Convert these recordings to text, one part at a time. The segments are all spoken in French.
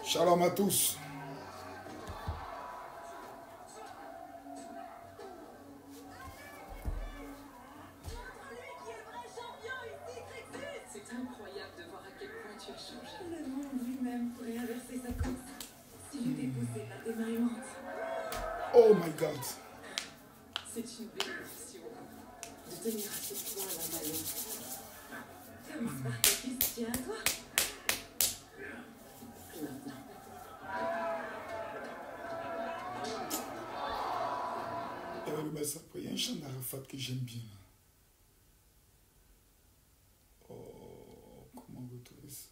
Shalom à tous. C'est incroyable de voir à quel point tu as changé. Le monde lui-même pourrait inverser sa course si j'étais poussée par des mains aimantes. Oh my God. C'est une bénédiction de tenir à ce point la balance. Comme Spartacus tient à toi. Maintenant. Il y a un chant d'Arafat que j'aime bien. Oh, comment retrouver ça?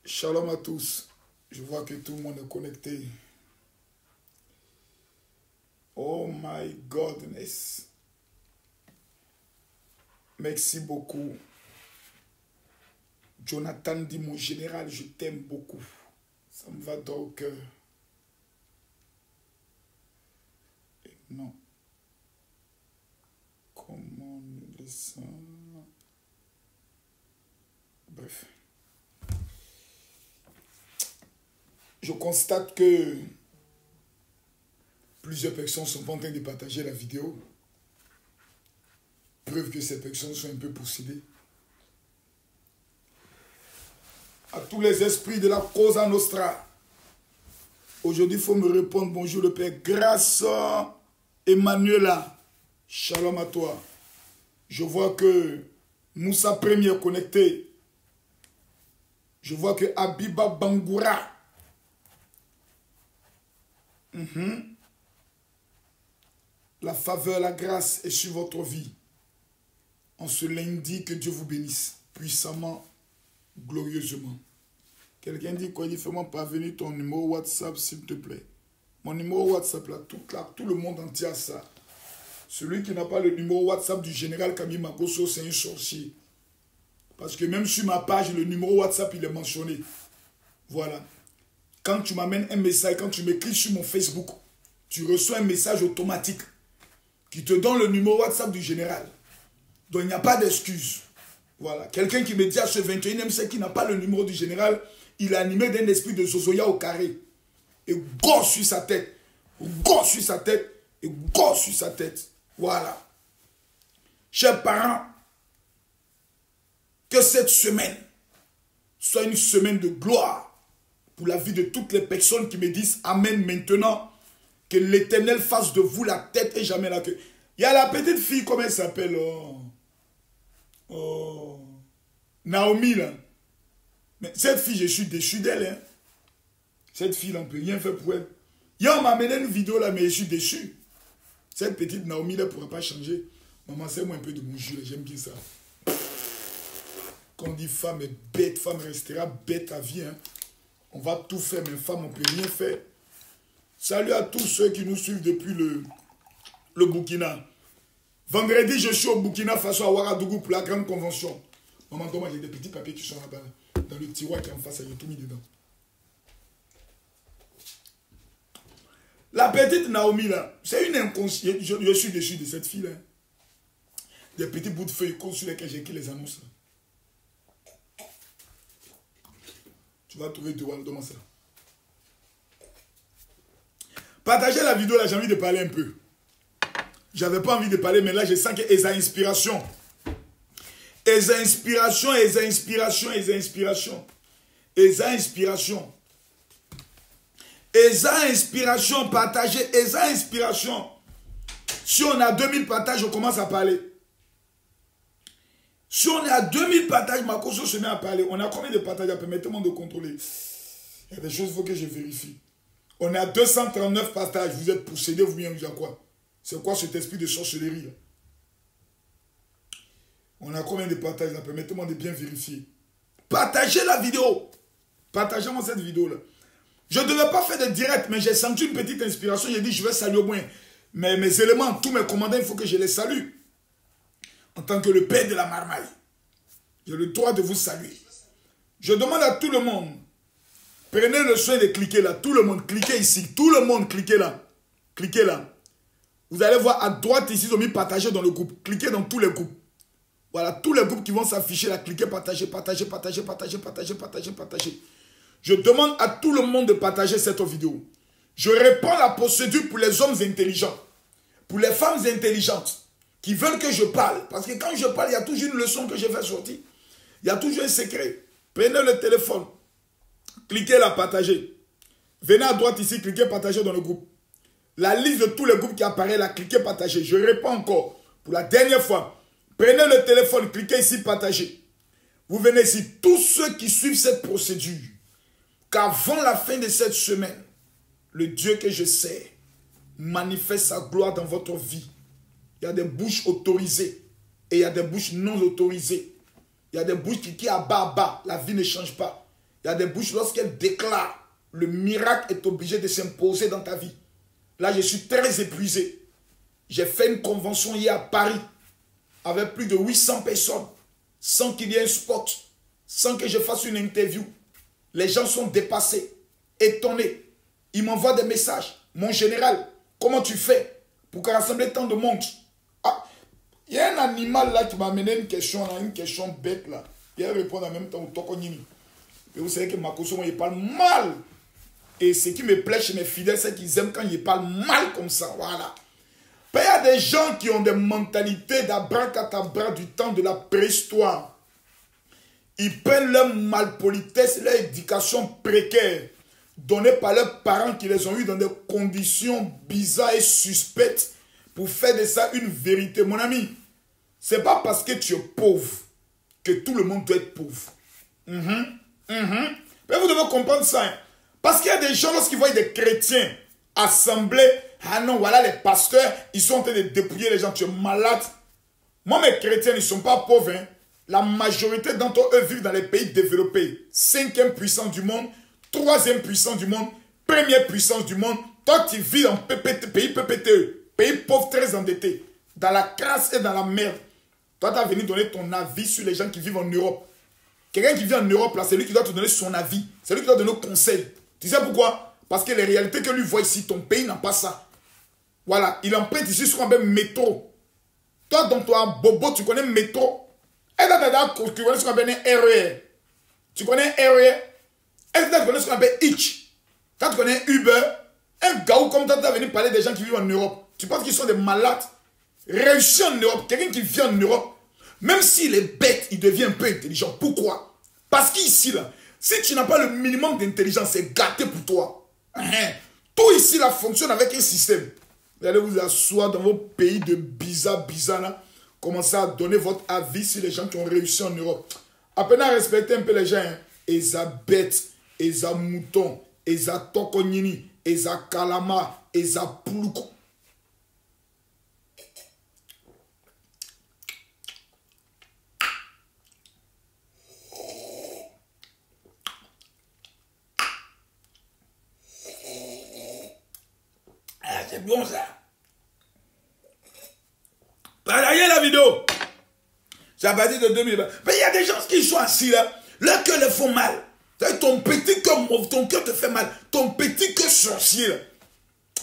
Shalom à tous. Je vois que tout le monde est connecté. Oh my godness. Merci beaucoup. Jonathan dit, mon général, je t'aime beaucoup. Ça me va dans le cœur. Et non. Comment nous laissons... Bref. Je constate que plusieurs personnes sont en train de partager la vidéo. Preuve que ces personnes sont un peu possédées. À tous les esprits de la Cosa Nostra. Aujourd'hui, il faut me répondre. Bonjour le Père. Grâce à Emmanuela. Shalom à toi. Je vois que Moussa Premier est connecté. Je vois que Abiba Bangoura. La faveur, la grâce est sur votre vie. En ce lundi, que Dieu vous bénisse puissamment, glorieusement. Quelqu'un dit quoi? Il dit, fais-moi parvenir ton numéro WhatsApp, s'il te plaît. Mon numéro WhatsApp, là, tout le monde entier a ça. Celui qui n'a pas le numéro WhatsApp du général Camille Makosso, c'est un sorcier. Parce que même sur ma page, le numéro WhatsApp, il est mentionné. Voilà. Quand tu m'amènes un message, quand tu m'écris sur mon Facebook, tu reçois un message automatique qui te donne le numéro WhatsApp du général. Donc il n'y a pas d'excuse. Voilà. Quelqu'un qui me dit à ce 21e siècle qu'il n'a pas le numéro du général, il est animé d'un esprit de Zozoya au carré. Et gosse sur sa tête. Gosse sur sa tête. Et gosse sur sa tête. Voilà. Chers parents, que cette semaine soit une semaine de gloire pour la vie de toutes les personnes qui me disent Amen maintenant. Que l'Éternel fasse de vous la tête et jamais la queue. Il y a la petite fille, comment elle s'appelle? Naomi, là. Mais cette fille, je suis déçu d'elle. Hein. Cette fille, on ne peut rien faire pour elle. Hier, on m'a amené une vidéo là, mais je suis déçu. Cette petite Naomi, là, ne pourra pas changer. Maman, c'est-moi un peu de mon jus, j'aime bien ça. Quand on dit femme est bête, femme restera bête à vie. Hein. On va tout faire, mais femme, on ne peut rien faire. Salut à tous ceux qui nous suivent depuis le Burkina. Vendredi, je suis au Burkina Faso à Ouagadougou pour la grande convention. Maman, moi j'ai des petits papiers qui sont là-bas. Dans le tiroir qui est en face, j'ai tout mis dedans. La petite Naomi, là, c'est une inconsciente. Je suis déçu de cette fille-là. Des petits bouts de feuilles sur lesquels j'ai écrit les annonces. Là. Tu vas trouver Douane, demande ça. Partagez la vidéo là, j'ai envie de parler un peu. J'avais pas envie de parler, mais là je sens qu'il y a inspiration. Inspiration. Partagez, inspiration. Si on a 2000 partages, on commence à parler. Si on est à 2000 partages, ma cause se met à parler. On a combien de partages? Permettez-moi de contrôler. Il y a des choses qu'il faut que je vérifie. On est à 239 partages. Vous êtes possédés, vous bien vous à quoi? C'est quoi cet esprit de sorcellerie là? On a combien de partages là? Permettez-moi de bien vérifier. Partagez la vidéo. Partagez-moi cette vidéo là. Je ne devais pas faire de direct, mais j'ai senti une petite inspiration. J'ai dit, je vais saluer au moins mes éléments, tous mes commandants, il faut que je les salue. en tant que le père de la marmaille. J'ai le droit de vous saluer. Je demande à tout le monde, prenez le soin de cliquer là. Tout le monde, cliquez ici. Tout le monde, cliquez là. Cliquez là. Vous allez voir à droite ici, ils ont mis partager dans le groupe. Cliquez dans tous les groupes. Voilà, tous les groupes qui vont s'afficher là. Cliquez, partagez, partagez, partagez, partagez, partagez, partagez, partagez. Je demande à tout le monde de partager cette vidéo. Je réponds la procédure pour les hommes intelligents. Pour les femmes intelligentes qui veulent que je parle. Parce que quand je parle, il y a toujours une leçon que je fais sortir. Il y a toujours un secret. Prenez le téléphone. Cliquez là, partagez. Venez à droite ici, cliquez, partagez dans le groupe. La liste de tous les groupes qui apparaît là, cliquez, partagez. Je réponds encore. Pour la dernière fois. Prenez le téléphone, cliquez ici, partagez. Vous venez ici. Tous ceux qui suivent cette procédure, qu'avant la fin de cette semaine, le Dieu que je sais manifeste sa gloire dans votre vie. Il y a des bouches autorisées et il y a des bouches non autorisées. Il y a des bouches qui abat, la vie ne change pas. Il y a des bouches, lorsqu'elles déclarent, le miracle est obligé de s'imposer dans ta vie. Là, je suis très épuisé. J'ai fait une convention hier à Paris avec plus de 800 personnes, sans qu'il y ait un spot, sans que je fasse une interview. Les gens sont dépassés, étonnés. Ils m'envoient des messages. Mon général, comment tu fais pour rassembler tant de monde? Ah, il y a un animal là qui m'a amené une question bête là. Il répond en même temps au Tokonini. Et vous savez que Makoso, il parle mal. Et ce qui me plaît chez mes fidèles, c'est qu'ils aiment quand ils parlent mal comme ça. Voilà. Il y a des gens qui ont des mentalités d'abracadabra du temps de la préhistoire. Ils prennent leur malpolitesse, leur éducation précaire, donnée par leurs parents qui les ont eu dans des conditions bizarres et suspectes pour faire de ça une vérité. Mon ami, ce n'est pas parce que tu es pauvre que tout le monde doit être pauvre. Mais vous devez comprendre ça. Hein. Parce qu'il y a des gens, lorsqu'ils voient des chrétiens assemblés, ah non, voilà les pasteurs, ils sont en train de dépouiller les gens, tu es malade. Moi, mes chrétiens, ils ne sont pas pauvres. Hein. La majorité d'entre eux vivent dans les pays développés. 5e puissance du monde, 3e puissance du monde, 1re puissance du monde. Toi, tu vis dans pays PPTE, pays pauvre, très endetté, dans la crasse et dans la merde. Toi, tu as venu donner ton avis sur les gens qui vivent en Europe. Quelqu'un qui vit en Europe, là, c'est lui qui doit te donner son avis. C'est lui qui doit donner nos conseils. Tu sais pourquoi? Parce que les réalités que lui voit ici, ton pays n'a pas ça. Voilà, il emprunte ici sur un même métro. Toi, dans toi, Bobo, tu connais métro. Et tu connais ce qu'on appelle un RER. Tu connais un RER. Est-ce que tu connais ce qu'on appelle Hitch? Quand tu connais Uber, un gars comme toi, tu vas venir parler des gens qui vivent en Europe. Tu penses qu'ils sont des malades? Réussi en Europe, quelqu'un qui vit en Europe, même s'il est bête, il devient un peu intelligent. Pourquoi? Parce qu'ici, là, si tu n'as pas le minimum d'intelligence, c'est gâté pour toi. Tout ici, là, fonctionne avec un système. Vous allez vous asseoir dans vos pays de bizarre, là. Commencez à donner votre avis sur les gens qui ont réussi en Europe. Apprenez à respecter un peu les gens. Hein. Eza bête, Eza mouton, Eza tokonini, Eza kalama, Eza puluko. Ah, c'est bon ça. Partagez la vidéo. C'est à partir de 2020. Mais il y a des gens qui sont assis là. Leur cœur les font mal. Ton petit cœur mauve, ton cœur te fait mal. Ton petit cœur sorcier là.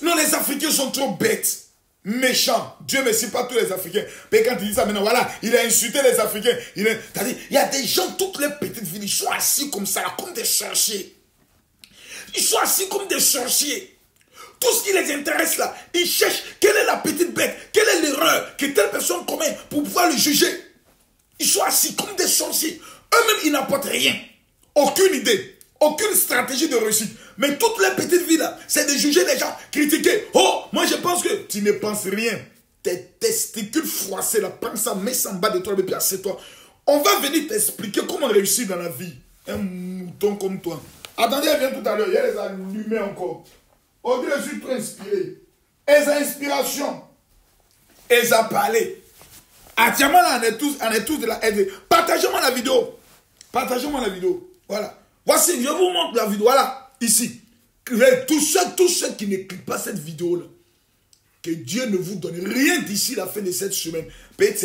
Non, les Africains sont trop bêtes. Méchants. Dieu merci pas tous les Africains. Mais quand il dit ça maintenant, voilà, il a insulté les Africains. Il y a des gens, toutes les petites villes, ils sont assis comme ça, là, comme des sorciers. Ils sont assis comme des sorciers. Tout ce qui les intéresse là, ils cherchent quelle est la petite bête, quelle est l'erreur que telle personne commet pour pouvoir le juger. Ils sont assis comme des sorciers. Eux-mêmes, ils n'apportent rien. Aucune idée, aucune stratégie de réussite. Mais toutes les petites villes là, c'est de juger les gens, critiquer. Oh, moi je pense que tu ne penses rien. Tes testicules froissés là, prends ça, mets ça en bas de toi et puis assieds-toi. On va venir t'expliquer comment réussir dans la vie. Un mouton comme toi. Attendez, elle vient tout à l'heure, il y a les allumés encore. On dit, je suis trop inspiré. Elles ont inspiration. Elles ont parlé. Actuellement, là, on est tous de la aide. Partagez-moi la vidéo. Partagez-moi la vidéo. Voilà. Voici, je vous montre la vidéo. Voilà, ici. Tous ceux qui ne cliquent pas cette vidéo-là, Que Dieu ne vous donne rien d'ici la fin de cette semaine. Peut-être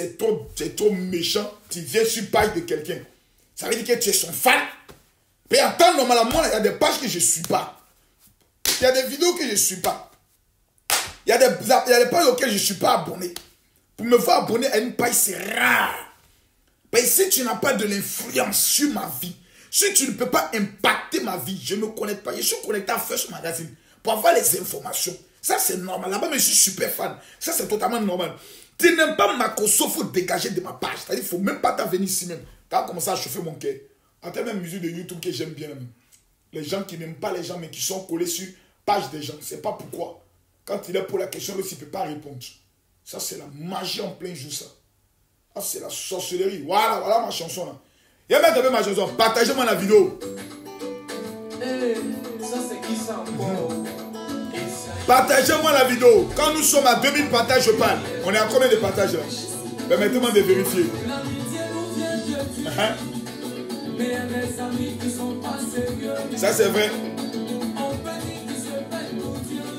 c'est trop méchant. Tu viens sur page de quelqu'un. Ça veut dire que tu es son fan. Mais attends, normalement, il y a des pages que je ne suis pas. Il y a des vidéos que je ne suis pas. Il y a des pages auxquelles je ne suis pas abonné. Pour me voir abonner à une page, c'est rare. Mais si tu n'as pas de l'influence sur ma vie, si tu ne peux pas impacter ma vie, je ne me connecte pas. Je suis connecté à First Magazine pour avoir les informations. Ça, c'est normal. Là-bas, je suis super fan. Ça, c'est totalement normal. Tu n'aimes pas Makosso, il faut dégager de ma page. C'est-à-dire, il ne faut même pas t'en venir ici même. Tu as commencé à chauffer mon cœur. En termes de musique de YouTube que j'aime bien. Les gens qui n'aiment pas les gens, mais qui sont collés sur page des gens. Je ne sais pas pourquoi. Quand il est pour la question, il ne peut pas répondre. Ça, c'est la magie en plein jour, ça. Ah, c'est la sorcellerie. Voilà, voilà ma chanson, là. Il y a même ma chanson. Partagez-moi la vidéo. Ça, c'est qui ça encore? Partagez-moi la vidéo. Quand nous sommes à 2000 partages, je parle. On est à combien de partages là? Permettez-moi de vérifier. Ça c'est vrai.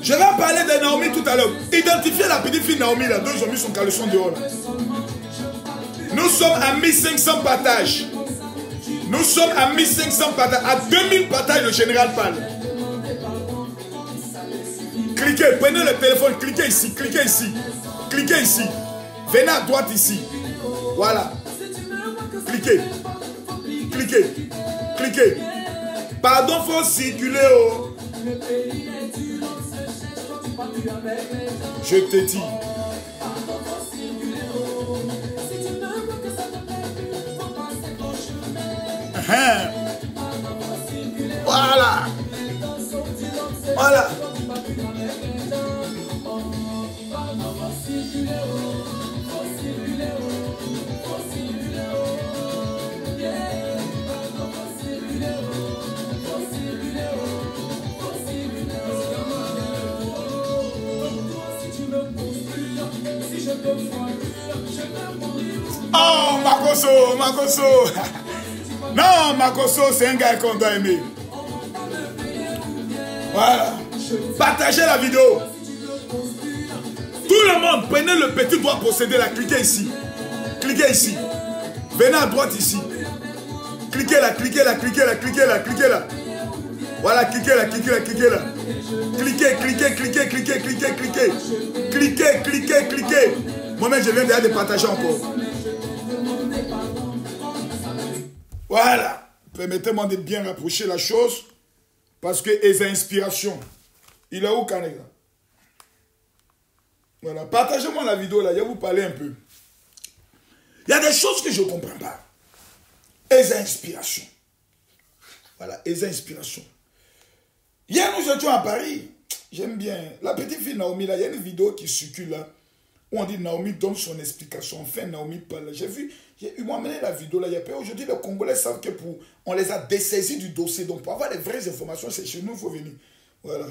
Je vais parler de Naomi tout à l'heure. Identifiez la petite fille Naomi là. Deux ont mis son caleçon dehors là. Nous sommes à 1500 partages. Nous sommes à 1500 partages. À 2000 partages, le général parle. Cliquez, prenez le téléphone, cliquez ici, cliquez ici. Cliquez ici. Venez à droite ici. Voilà. Cliquez. Cliquez. Cliquez. Pardon, faut circuler. Oh. Je te dis. Voilà. Voilà. Oh, Makosso, Makosso. Non, Makosso, c'est un gars qu'on doit aimer. Voilà. Partagez la vidéo. Tout le monde, prenez le petit doigt possédé là. Cliquez ici. Cliquez ici. Venez à droite ici. Cliquez là, cliquez là, cliquez là, cliquez là, cliquez là. Voilà, cliquez là, cliquez là, cliquez là. Cliquez, cliquez, cliquez, cliquez, cliquez, cliquez. Cliquez, cliquez, cliquez. Moi-même, je viens déjà de partager encore. Voilà. Permettez-moi de bien rapprocher la chose. Parce que les inspirations. Il est où, Kanega? Voilà. Partagez-moi la vidéo là. Je vais vous parler un peu. Il y a des choses que je ne comprends pas. Les inspirations. Voilà. Les inspirations. Hier, nous étions à Paris. J'aime bien. La petite fille Naomi, là, il y a une vidéo qui circule là. Où on dit Naomi donne son explication. Enfin, Naomi parle. J'ai vu, ils m'ont amené la vidéo là. Aujourd'hui, les Congolais savent que on les a dessaisis du dossier. Donc, pour avoir les vraies informations, c'est chez nous, il faut venir. Voilà.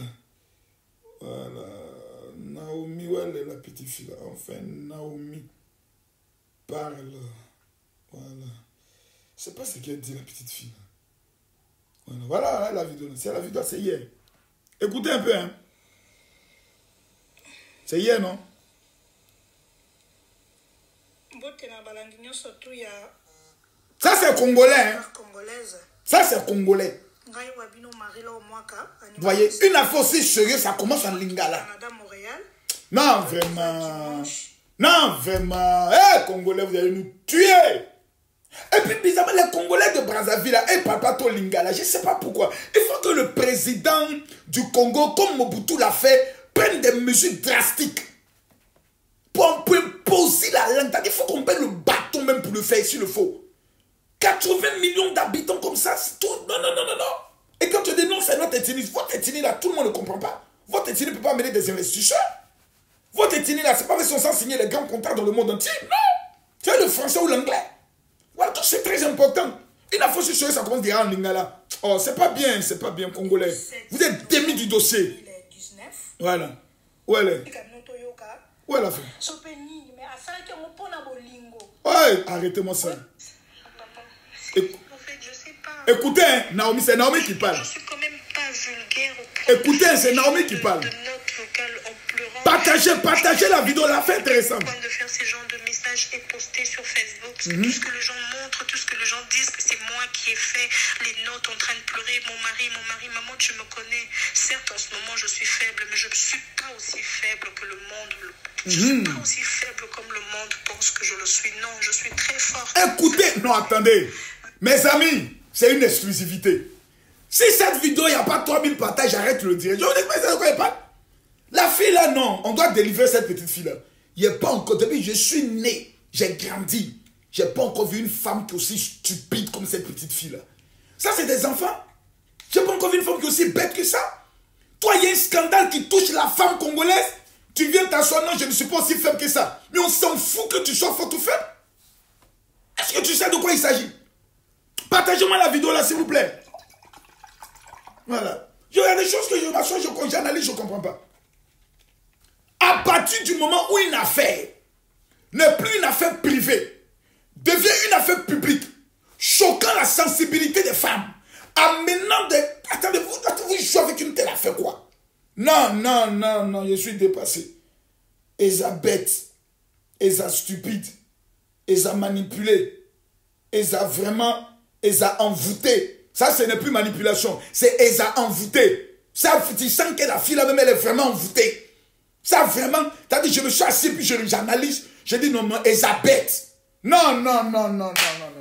Voilà. Naomi, où elle est la petite fille là? Enfin, Naomi parle. Voilà. Je ne sais pas ce qu'elle dit, la petite fille. Voilà, voilà la vidéo. C'est la vidéo, c'est hier. Écoutez un peu, hein. C'est hier, non? Ça, c'est congolais, hein. Ça, c'est congolais. Vous voyez, une affaire aussi sérieuse, ça commence en Lingala. Non, vraiment. Non, vraiment. Eh, Congolais, vous allez nous tuer. Et puis, bizarrement, les Congolais de Brazzaville, ils ne parlent pas trop Lingala. Je ne sais pas pourquoi. Il faut que le président du Congo, comme Mobutu l'a fait, prenne des mesures drastiques pour imposer la langue. Il faut qu'on prenne le bâton même pour le faire, s'il le faut. 80 millions d'habitants comme ça, c'est tout. Non, non, non, non, non. Et quand tu dis non, c'est notre ethnie. Votre ethnie, là, tout le monde ne comprend pas. Votre ethnie ne peut pas amener des investisseurs. Votre ethnie, là, c'est pas parce qu'on s'en signer les grands contrats dans le monde entier. Non. C'est le français ou l'anglais. Voilà, tout c'est très important. Une fois sur ça commence déjà en Lingala. Oh, c'est pas bien, Congolais. Vous êtes démis du dossier. Voilà. Où elle est? Où elle a fait? Ouais, arrêtez-moi ça. Écoutez, hein, Naomi, c'est Naomi qui parle. Écoutez, c'est Naomi qui parle. Partagez la vidéo, la fait intéressante. De faire ces genres de messages et poster sur Facebook. Tout ce que les gens montrent, tout ce que les gens disent que c'est moi qui ai fait les notes en train de pleurer. Mon mari, maman, tu me connais. Certes, en ce moment, je suis faible, mais je ne suis pas aussi faible que le monde. Je ne suis pas aussi faible comme le monde pense que je le suis. Non, je suis très forte. Écoutez, non, attendez. Mes amis, c'est une exclusivité. Si cette vidéo, il n'y a pas 3000 partages, j'arrête de le dire. Je vous dis, mais c'est de quoi il parle? La fille là, non. On doit délivrer cette petite fille là. Il n'y a pas encore. Depuis je suis né, j'ai grandi. Je n'ai pas encore vu une femme qui est aussi stupide comme cette petite fille là. Ça, c'est des enfants. Je n'ai pas encore vu une femme qui est aussi bête que ça. Toi, il y a un scandale qui touche la femme congolaise. Tu viens t'asseoir, non, je ne suis pas aussi faible que ça. Mais on s'en fout que tu sois fort ou faible. Est-ce que tu sais de quoi il s'agit? Partagez-moi la vidéo là, s'il vous plaît. Voilà. Il y a des choses que je m'assois, j'analyse, je ne comprends pas. À partir du moment où une affaire n'est plus une affaire privée, devient une affaire publique, choquant la sensibilité des femmes, amenant des... Attendez, vous jouez avec une telle affaire quoi? Non, je suis dépassé. Eza bête, Eza stupide, Eza manipulé, Eza vraiment, Eza envoûté. Ça, ce n'est plus manipulation, c'est Eza envoûté. Ça, tu sens que la fille là-même, elle est vraiment envoûtée. Ça, vraiment, t'as dit, je me suis assis, puis j'analyse, je dis, non, Eza bête. Non,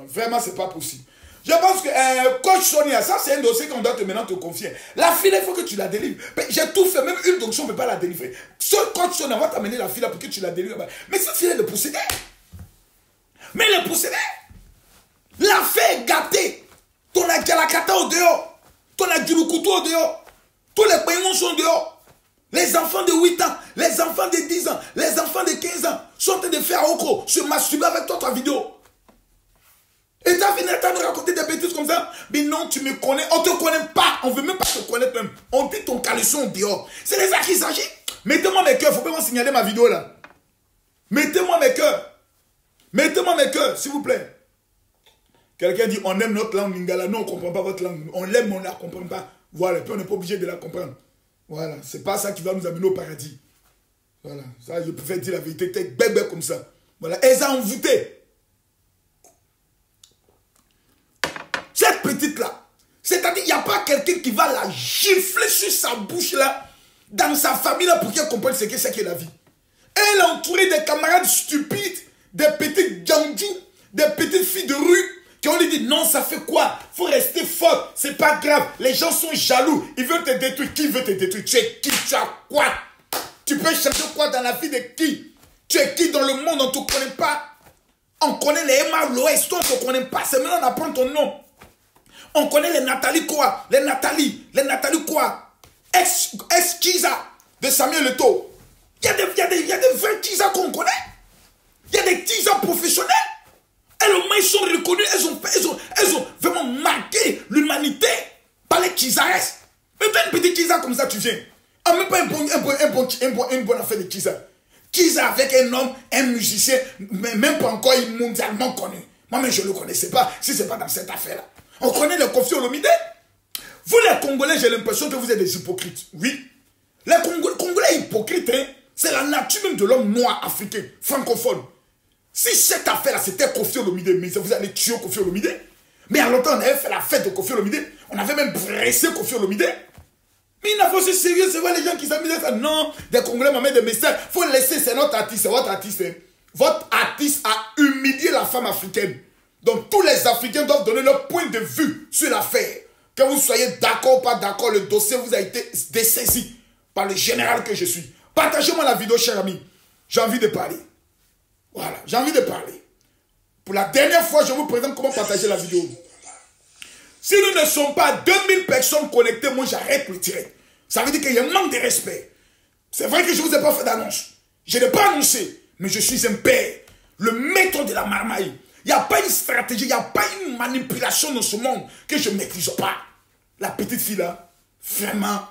vraiment, c'est pas possible. Je pense que coach Sonia, ça c'est un dossier qu'on doit maintenant te confier. La fille, il faut que tu la délivres. J'ai tout fait, même une donction ne peut pas la délivrer. Ce coach Sonia va t'amener la fille là pour que tu la délivres. Mais cette fille, elle est possédée. Mais elle est possédée. La fille est gâtée. Ton agalakata au dehors. Ton agirukutu au dehors. Tous les paiements sont dehors. Les enfants de 8 ans, les enfants de 10 ans, les enfants de 15 ans sont en train de faire okro, se masturber avec toi ta vidéo. Et tu as fini de raconter des bêtises comme ça. Mais non, tu me connais. On ne te connaît pas. On ne veut même pas te connaître même. On dit ton caleçon dehors. C'est de ça qu'il s'agit. Mettez-moi mes cœurs. Il ne faut pas me signaler ma vidéo là. Mettez-moi mes cœurs. Mettez-moi mes cœurs, s'il vous plaît. Quelqu'un dit, on aime notre langue lingala. Non, on ne comprend pas votre langue. On l'aime, mais on ne la comprend pas. Voilà. Puis on n'est pas obligé de la comprendre. Voilà. C'est pas ça qui va nous amener au paradis. Voilà. Ça, je préfère dire la vérité. T'es bébé comme ça. Voilà. Elles ont envoûté. Cette petite-là, c'est-à-dire, il n'y a pas quelqu'un qui va la gifler sur sa bouche-là, dans sa famille-là, pour qu'elle comprenne ce que c'est que la vie. Elle est entourée des camarades stupides, des petites gandjous, des petites filles de rue, qui ont lui dit, non, ça fait quoi? Il faut rester fort, c'est pas grave. Les gens sont jaloux, ils veulent te détruire. Qui veut te détruire? Tu es qui? Tu as quoi? Tu peux chercher quoi dans la vie de qui? Tu es qui dans le monde? On ne te connaît pas. On connaît les Emma l'Ouest, on ne te connaît pas. C'est maintenant on apprend ton nom. On connaît les Nathalie quoi? Les Nathalie quoi? Ex-Kiza de Samuel Eto'o. Il y a des vrais Kiza qu'on connaît. Il y a des Kiza professionnels. Elles au moins ils sont reconnus. Elles ont vraiment marqué l'humanité par les Kizares. Mais un petit Kiza comme ça tu viens. Ah, même pas une bonne affaire de Kiza. Kiza avec un homme, un musicien, mais même pas encore mondialement connu. Moi-même je ne le connaissais pas si ce n'est pas dans cette affaire-là. On connaît le Koffi Olomide. Vous les Congolais, j'ai l'impression que vous êtes des hypocrites. Oui. Les Congolais hypocrites, hein, c'est la nature même de l'homme noir africain, francophone. Si cette affaire-là, c'était Koffi Olomide, mais vous allez tuer Koffi Olomide. Mais à longtemps, on avait fait la fête de Koffi Olomide. On avait même pressé Koffi Olomide. Mais il n'a pas aussi sérieux, c'est vrai les gens qui s'amusent à ça. Non, des Congolais m'amènent des messages. Il faut laisser, c'est notre artiste, c'est votre artiste. Hein. Votre artiste a humilié la femme africaine. Donc tous les Africains doivent donner leur point de vue sur l'affaire. Que vous soyez d'accord ou pas d'accord, le dossier vous a été dessaisi par le général que je suis. Partagez-moi la vidéo, cher ami. J'ai envie de parler. Voilà, j'ai envie de parler. Pour la dernière fois, je vous présente comment partager la vidéo. Si nous ne sommes pas 2000 personnes connectées, moi j'arrête le direct. Ça veut dire qu'il y a un manque de respect. C'est vrai que je ne vous ai pas fait d'annonce. Je n'ai pas annoncé, mais je suis un père, le maître de la marmaille. Il n'y a pas une stratégie, il n'y a pas une manipulation dans ce monde que je ne maîtrise pas. La petite fille là, vraiment,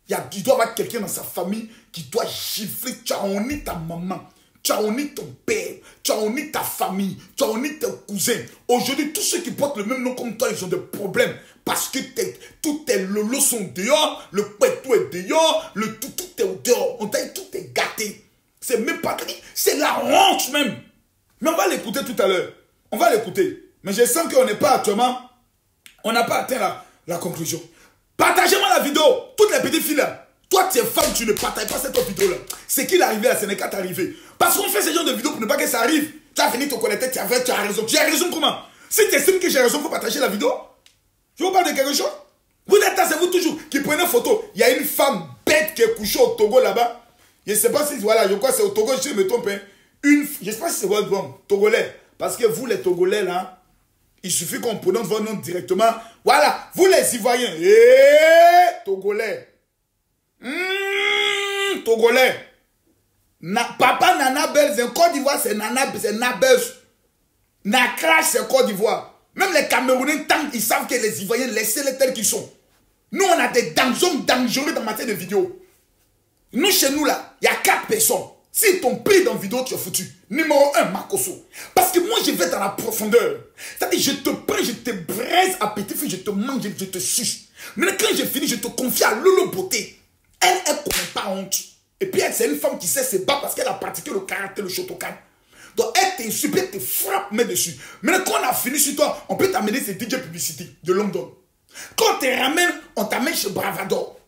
il doit y avoir quelqu'un dans sa famille qui doit gifler, tu as honné ta maman. Tu as honni ton père, tu as honni ta famille, tu as honni tes cousins. Aujourd'hui, tous ceux qui portent le même nom comme toi, ils ont des problèmes. Parce que tous tes lolos sont dehors, le pétou est dehors, tout est dehors. On t'a dit tout est gâté. C'est même pas... C'est la honte même. Mais on va l'écouter tout à l'heure. On va l'écouter. Mais je sens qu'on n'est pas actuellement... On n'a pas atteint la conclusion. Partagez-moi la vidéo. Toutes les petites filles là. Toi, tu es femme, tu ne partages pas cette vidéo là. C'est qu'il est arrivé là, ce n'est qu'à t'arriver. Parce qu'on fait ce genre de vidéo pour ne pas que ça arrive. Tu as fini de te connecter, tu as raison. Tu as raison comment? Si tu estimes que j'ai raison, il faut partager la vidéo. Je vous parle de quelque chose. Vous êtes là, c'est vous toujours qui prenez une photo. Il y a une femme bête qui est couchée au Togo là-bas. Je ne sais pas si, voilà, je crois que c'est au Togo, je me trompe. Hein. Je ne sais pas si c'est votre nom, Togolais. Parce que vous, les Togolais là, il suffit qu'on prononce votre nom directement. Voilà, vous les Ivoiriens. Togolais. Togolais. Papa Nana Belge, en Côte d'Ivoire, c'est Nana Belge. Nakra, c'est Côte d'Ivoire. Même les Camerounais, tant ils savent que les Ivoiriens, laissez-les tels qu'ils sont. Nous, on a des hommes dangereux dans matière de vidéo. Nous, chez nous, là, il y a 4 personnes. Si ton pris dans vidéo, tu es foutu. Numéro 1, Makoso. Parce que moi, je vais dans la profondeur. C'est-à-dire, je te prends, je te braise à petit feu, je te mange, je te suce. Mais quand j'ai fini, je te confie à Lolo Beauté. Elle connaît pas honte. Et puis, elle, c'est une femme qui sait se battre parce qu'elle a pratiqué le karaté, le Shotokan. Donc, elle t'insulte, elle te frappe, met dessus. Maintenant, quand on a fini sur toi, on peut t'amener ces DJ Publicity de London. Quand on te ramène, on t'amène chez Bravador.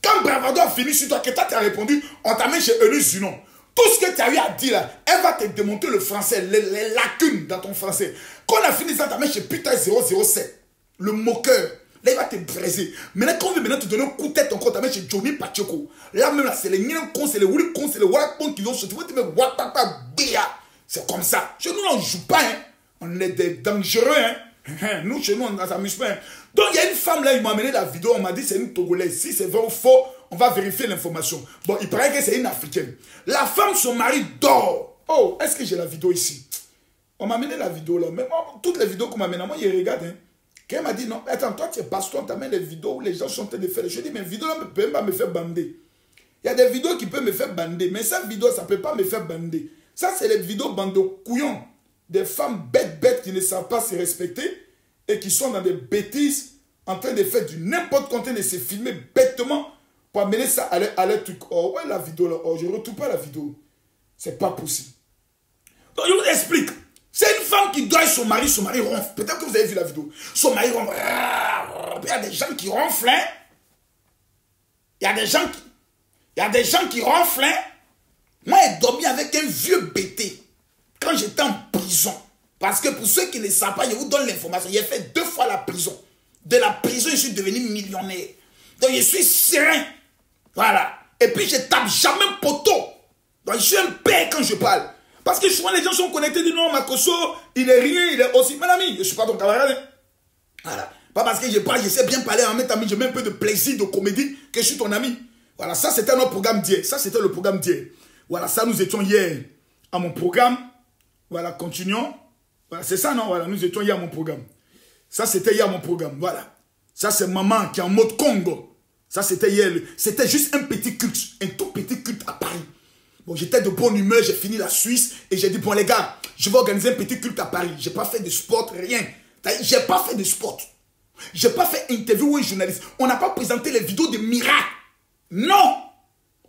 Quand Bravador a fini sur toi, que toi, tu as répondu, on t'amène chez Eunice Zunon. Tout ce que tu as eu à dire là, elle va te démonter le français, les lacunes dans ton français. Quand on a fini ça, on t'amène chez Peter 007, le moqueur. Là, il va te braiser. Maintenant, quand on veut maintenant te donner un coup de tête encore, t'amènes chez Johnny Pacheco. Là, même là, c'est les Nien cons, c'est les Wuli cons, c'est les Wakpon qui vont se trouver. Tu mets Wakpapa, Bia. C'est comme ça. Chez nous, on ne joue pas, hein. On est des dangereux, hein. Nous, chez nous, on ne s'amuse pas. Hein. Donc, il y a une femme là, il m'a amené la vidéo, on m'a dit c'est une Togolaise. Si c'est vrai ou faux, on va vérifier l'information. Bon, il paraît que c'est une Africaine. La femme, son mari dort. Oh, est-ce que j'ai la vidéo ici? On m'a amené la vidéo là. Mais moi, toutes les vidéos qu'on m'a amené, moi, je regarde. Hein. Quand elle m'a dit non, attends, toi, tu es pasteur, on t'amène les vidéos où les gens sont en train de faire. Je dis, mais une vidéo là ne peut même pas me faire bander. Il y a des vidéos qui peuvent me faire bander. Mais cette vidéo, ça ne peut pas me faire bander. Ça, c'est les vidéos bandes couillons. Des femmes bêtes qui ne savent pas se respecter et qui sont dans des bêtises en train de faire du n'importe quoi, en train de se filmer bêtement pour amener ça à leur truc. Oh, ouais, la vidéo là. Oh, je ne retrouve pas la vidéo. C'est pas possible. Donc, je vous explique. C'est une femme qui doit son mari ronfle. Peut-être que vous avez vu la vidéo. Son mari ronfle. Il y a des gens qui ronflent. Hein? Il y a des gens qui ronflent. Hein? Moi, j'ai dormi avec un vieux bêté quand j'étais en prison. Parce que pour ceux qui ne savent pas, je vous donne l'information. J'ai fait 2 fois la prison. De la prison, je suis devenu millionnaire. Donc, je suis serein. Voilà. Et puis, je tape jamais un poteau. Donc, je suis un père quand je parle. Parce que souvent, les gens sont connectés, ils disent non, Makoso, il est rien, il est aussi. Mon ami, je ne suis pas ton camarade. Hein. Voilà. Pas parce que je parle, je sais bien parler en même temps, j'ai même un peu de plaisir, de comédie, que je suis ton ami. Voilà, ça, c'était notre programme d'hier. Ça, c'était le programme d'hier. Voilà, ça, nous étions hier à mon programme. Voilà, continuons. Voilà, c'est ça, non? Voilà, nous étions hier à mon programme. Ça, c'était hier à mon programme. Voilà. Ça, c'est maman qui est en mode Congo. Ça, c'était hier. C'était juste un petit culte. Un tout petit culte à Paris. Bon, j'étais de bonne humeur, j'ai fini la Suisse et j'ai dit, bon les gars, je vais organiser un petit culte à Paris. J'ai pas fait de sport, rien. J'ai pas fait de sport. J'ai pas fait interview ou un journaliste. On n'a pas présenté les vidéos de miracles. Non.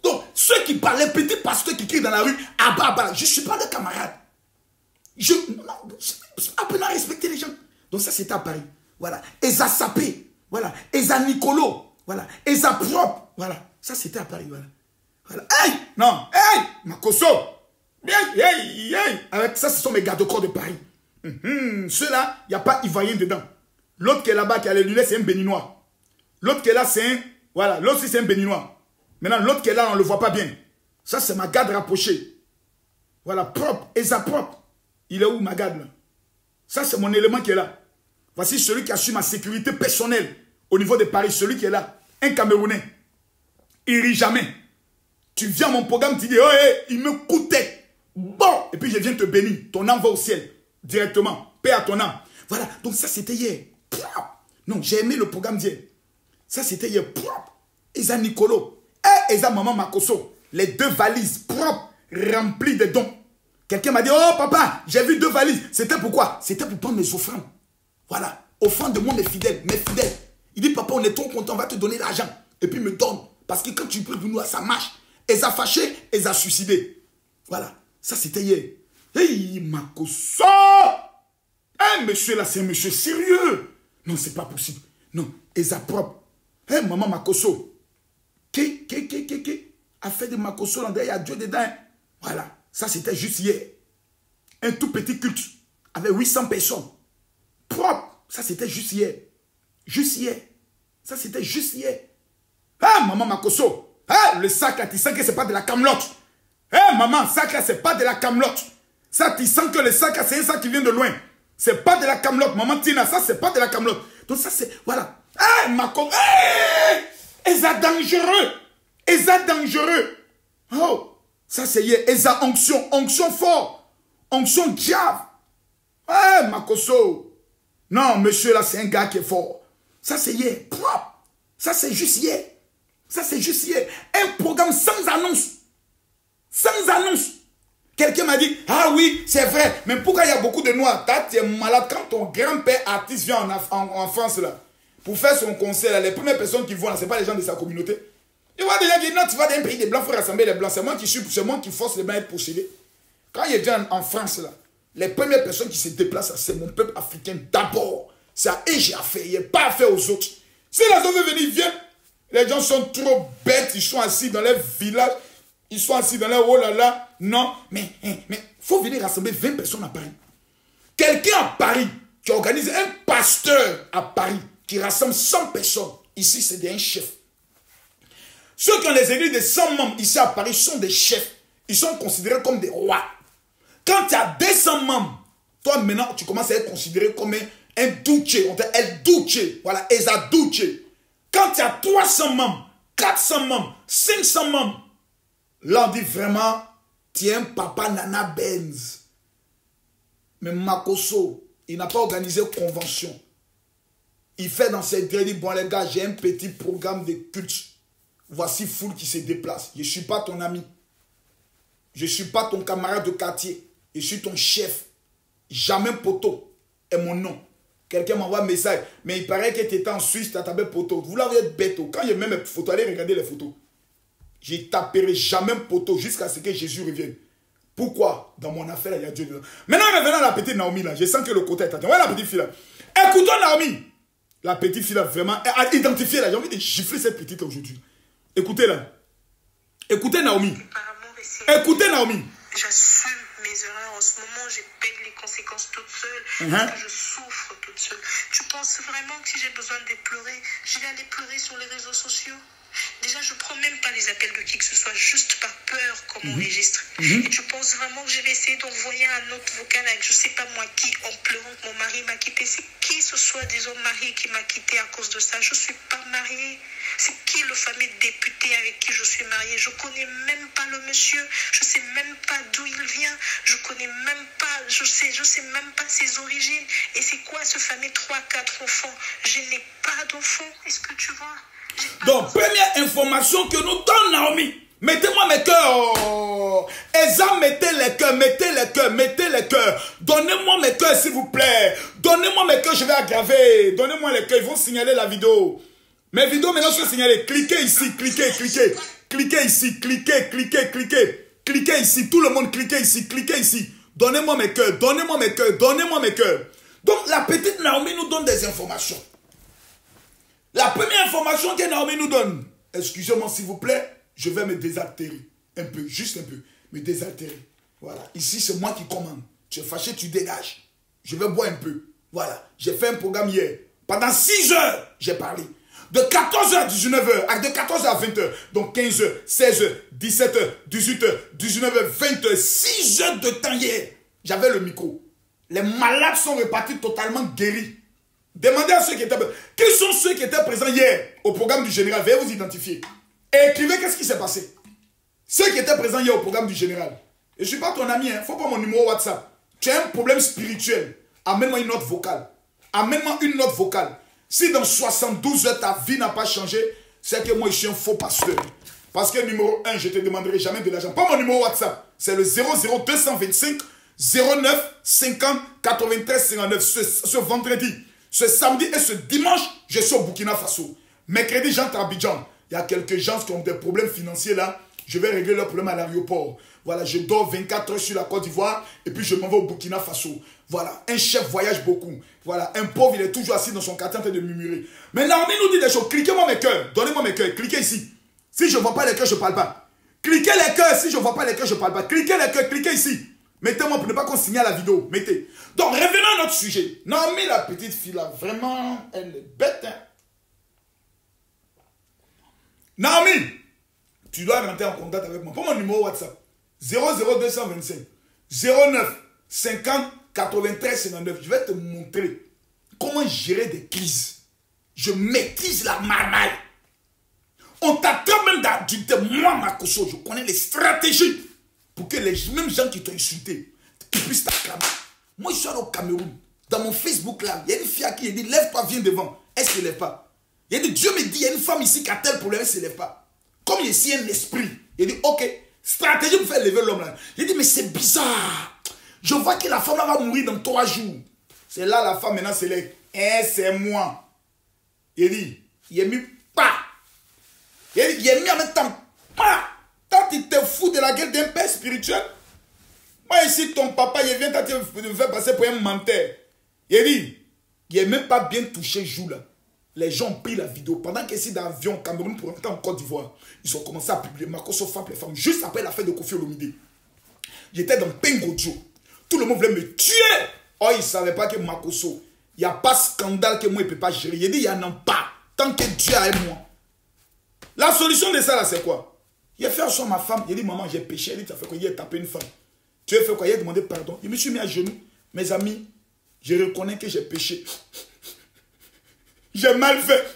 Donc, ceux qui parlent, les petits pasteurs qui crient dans la rue, ah bah, je suis pas le camarade. Je apprenez à respecter les gens. Donc ça, c'était à Paris. Voilà. Eza Sapé. Voilà. Eza Nicolo. Voilà. Eza Propre. Voilà. Ça, c'était à Paris. Voilà. Voilà. Hey! Non! Hey! Makoso! Hey! Avec ça, ce sont mes garde-corps de Paris. Ceux-là, il n'y a pas Ivoirien dedans. L'autre qui est là-bas, qui a les lunettes, c'est un Béninois. L'autre qui est là, c'est un... Voilà, l'autre aussi, c'est un Béninois. Maintenant, l'autre qui est là, on ne le voit pas bien. Ça, c'est ma garde rapprochée. Voilà, propre. Eza propre. Il est où, ma garde, là? Ça, c'est mon élément qui est là. Voici celui qui assure ma sécurité personnelle au niveau de Paris. Celui qui est là. Un Camerounais. Il rit jamais. Tu viens à mon programme, tu dis, oh, hey, il me coûtait. Bon, et puis je viens te bénir. Ton âme va au ciel. Directement. Paix à ton âme. Voilà. Donc ça, c'était hier. Non, j'ai aimé le programme d'hier. Ça, c'était hier. Eza Nicolo. Et Eza Maman Makoso. Les 2 valises propres, remplies de dons. Quelqu'un m'a dit, oh papa, j'ai vu 2 valises. C'était pourquoi? C'était pour prendre mes offrandes. Voilà. Offrande de moi, mes fidèles. Il dit, papa, on est trop content, on va te donner l'argent. Et puis il me donne. Parce que quand tu pries pour nous, ça marche. Et ça fâché, et ça suicidé. Voilà. Ça, c'était hier. Hey, Makoso! Hey, monsieur là, c'est un monsieur sérieux. Non, c'est pas possible. Non, et ça propre. Hey, maman Makoso. Qui a fait de Makoso là, il y a Dieu dedans. Voilà. Ça, c'était juste hier. Un tout petit culte avec 800 personnes. Propre. Ça, c'était juste hier. Juste hier. Ça, c'était juste hier. Ah, maman Makoso. Ah, le sac là, tu sens que c'est pas de la camelote. Eh, maman, sac là, c'est pas de la camelote. Ça, tu sens que le sac là, c'est un sac qui vient de loin. C'est pas de la camelote. Maman Tina, ça, c'est pas de la camelote. Donc, ça, c'est. Voilà. Ah, Makoso. Eh, et ça dangereux. Et ça dangereux. Oh. Ça, c'est hier. Et ça, onction. Onction fort. Onction diable. Eh, Makoso. Non, monsieur, là, c'est un gars qui est fort. Ça, c'est hier. Propre. Ça, c'est juste hier. Ça, c'est juste hier. Un programme sans annonce. Sans annonce. Quelqu'un m'a dit, ah oui, c'est vrai. Mais pourquoi il y a beaucoup de noirs? Tu es malade quand ton grand-père artiste vient en France, là, pour faire son concert, là, les premières personnes qui vont, là, ce n'est pas les gens de sa communauté. Il va déjà dire, non, tu vas dans un pays des blancs, il faut rassembler les blancs. C'est moi qui force les blancs à être possédés. Quand il vient en France, là, les premières personnes qui se déplacent, c'est mon peuple africain d'abord. C'est à eux que j'ai affaire. Il n'y a pas affaire aux autres. Si les autres veulent venir, ils viennent. Les gens sont trop bêtes. Ils sont assis dans leur village. Ils sont assis dans leur oh là là. Non, mais il faut venir rassembler 20 personnes à Paris. Quelqu'un à Paris qui organise un pasteur à Paris qui rassemble 100 personnes. Ici, c'est un chef. Ceux qui ont les églises de 100 membres ici à Paris sont des chefs. Ils sont considérés comme des rois. Quand tu as 200 membres, toi maintenant, tu commences à être considéré comme un duce. On dit El Duce. Voilà, Eza Duce. Quand tu as 300 membres, 400 membres, 500 membres, là on dit vraiment, tiens, papa Nana Benz. Mais Makoso, il n'a pas organisé convention. Il fait dans ses grès, il dit, bon les gars, j'ai un petit programme de culte. Voici foule qui se déplace. Je ne suis pas ton ami. Je ne suis pas ton camarade de quartier. Je suis ton chef. Jamais Poto est mon nom. Quelqu'un m'envoie un message. Mais il paraît que tu étais en Suisse, tu as tapé Poto. Vous l'avez bête. Quand il y a même mes photos, allez regarder les photos. Je taperai jamais Poto jusqu'à ce que Jésus revienne. Pourquoi? Dans mon affaire, il y a Dieu dedans. Maintenant, revenons à la petite Naomi là. Je sens que le côté est atteint. Voilà la petite fille là. Écoutons Naomi. La petite fille là, vraiment, à identifier là. J'ai envie de gifler cette petite aujourd'hui. Écoutez là. Écoutez Naomi. Écoutez Naomi. J'assume mes erreurs en ce moment, je paye les conséquences toute seule, parce que je souffre toute seule. Tu penses vraiment que si j'ai besoin de pleurer, je vais aller pleurer sur les réseaux sociaux? Déjà, je ne prends même pas les appels de qui que ce soit, juste par peur qu'on m'enregistre. Et tu penses vraiment que je vais essayer d'envoyer un autre vocal avec je ne sais pas moi qui, en pleurant que mon mari m'a quitté? C'est qui ce soit, disons, mari qui m'a quitté à cause de ça? Je ne suis pas mariée. C'est qui le fameux député avec qui je suis mariée? Je ne connais même pas le monsieur. Je ne sais même pas d'où il vient. Je connais même pas, je sais même pas ses origines. Et c'est quoi ce fameux 3-4 enfants? Je n'ai pas d'enfants. Est-ce que tu vois? Donc, première information que nous donne Naomi. Mettez-moi mes cœurs. Eza, mettez les cœurs, mettez les cœurs, mettez les cœurs. Donnez-moi mes cœurs, s'il vous plaît. Donnez-moi mes cœurs, je vais aggraver. Donnez-moi les cœurs, ils vont signaler la vidéo. Mes vidéos maintenant sont signalées. Cliquez ici, cliquez, cliquez. Cliquez ici, cliquez, cliquez, cliquez. Cliquez ici, tout le monde cliquez ici, cliquez ici. Donnez-moi mes cœurs, donnez-moi mes cœurs, donnez-moi mes cœurs. Donc, la petite Naomi nous donne des informations. La première information que Naomi nous donne, excusez-moi s'il vous plaît, je vais me désaltérer. Un peu, juste un peu. Me désaltérer. Voilà. Ici, c'est moi qui commande. Tu es fâché, tu dégages. Je vais boire un peu. Voilà. J'ai fait un programme hier. Pendant 6 heures, j'ai parlé. De 14h à 19h, de 14h à 20h, donc 15h, 16h, 17h, 18h, 19h, 20h, 6 heures de temps hier. J'avais le micro. Les malades sont repartis totalement guéris. Demandez à ceux qui étaient présents. Qui sont ceux qui étaient présents hier au programme du général? Veuillez vous identifier. Et écrivez qu'est-ce qui s'est passé. Ceux qui étaient présents hier au programme du général. Et je ne suis pas ton ami, il ne faut pas mon numéro WhatsApp. Tu as un problème spirituel. Amène-moi une note vocale. Amène-moi une note vocale. Si dans 72 heures ta vie n'a pas changé, c'est que moi je suis un faux pasteur. Parce que numéro 1, je ne te demanderai jamais de l'argent. Pas mon numéro WhatsApp. C'est le 00225 09 50 93 59. Ce vendredi, ce samedi et ce dimanche, je suis au Burkina Faso. Mercredi, j'entre à Abidjan. Il y a quelques gens qui ont des problèmes financiers là. Je vais régler leurs problèmes à l'aéroport. Voilà, je dors 24 heures sur la Côte d'Ivoire et puis je m'en vais au Burkina Faso. Voilà, un chef voyage beaucoup. Voilà, un pauvre, il est toujours assis dans son quartier en train de murmurer. Mais Naomi nous dit des choses. Cliquez-moi mes cœurs. Donnez-moi mes cœurs. Cliquez ici. Si je ne vois pas les cœurs, je ne parle pas. Cliquez les cœurs. Si je ne vois pas les cœurs, je ne parle pas. Cliquez les cœurs. Cliquez ici. Mettez-moi pour ne pas qu'on signale la vidéo. Mettez. Donc, revenons à notre sujet. Naomi, la petite fille là, vraiment, elle est bête. Hein? Naomi, tu dois rentrer en contact avec moi. Pour mon numéro WhatsApp. 00225 09 50 93 59. Je vais te montrer comment gérer des crises. Je maîtrise la marmaille. On t'attrape même d'adultère. Moi, Makoso, je connais les stratégies pour que les mêmes gens qui t'ont insulté puissent t'acclamer. Moi, je suis allé au Cameroun. Dans mon Facebook là, il y a une fille à qui il dit lève-toi, viens devant. Elle ne se lève pas. Il dit Dieu me dit, il y a une femme ici qui a tel problème, elle ne se lève pas. Comme il y a ici un esprit, il dit ok, stratégie pour faire lever l'homme là. Il dit mais c'est bizarre. Je vois que la femme là va mourir dans 3 jours. C'est là la femme maintenant se lève. C'est moi. Il dit, il est mis pas. Il est mis en même temps pas. Tant tu te fous de la gueule d'un père spirituel. Moi ici ton papa il vient te faire passer pour un menteur. Il dit, il n'est même pas bien touché jour là. Les gens ont pris la vidéo. Pendant que ici dans l'avion Cameroun pour rentrer en Côte d'Ivoire, ils ont commencé à publier Makoso frappe les femmes. Juste après la fête de Kofi Olomide. J'étais dans Pengodio. Tout le monde voulait me tuer. Oh, ils ne savaient pas que Makoso, il n'y a pas de scandale que moi je ne peux pas gérer. Il dit, il n'y en a pas. Tant que Dieu est avec moi. La solution de ça là, c'est quoi? Il a fait asseoir ma femme. Il dit, maman, j'ai péché. Elle dit, tu as fait quoi? Il a tapé une femme. Tu as fait quoi? Il a demandé pardon. Il me suis mis à genoux. Mes amis, je reconnais que j'ai péché. J'ai mal fait.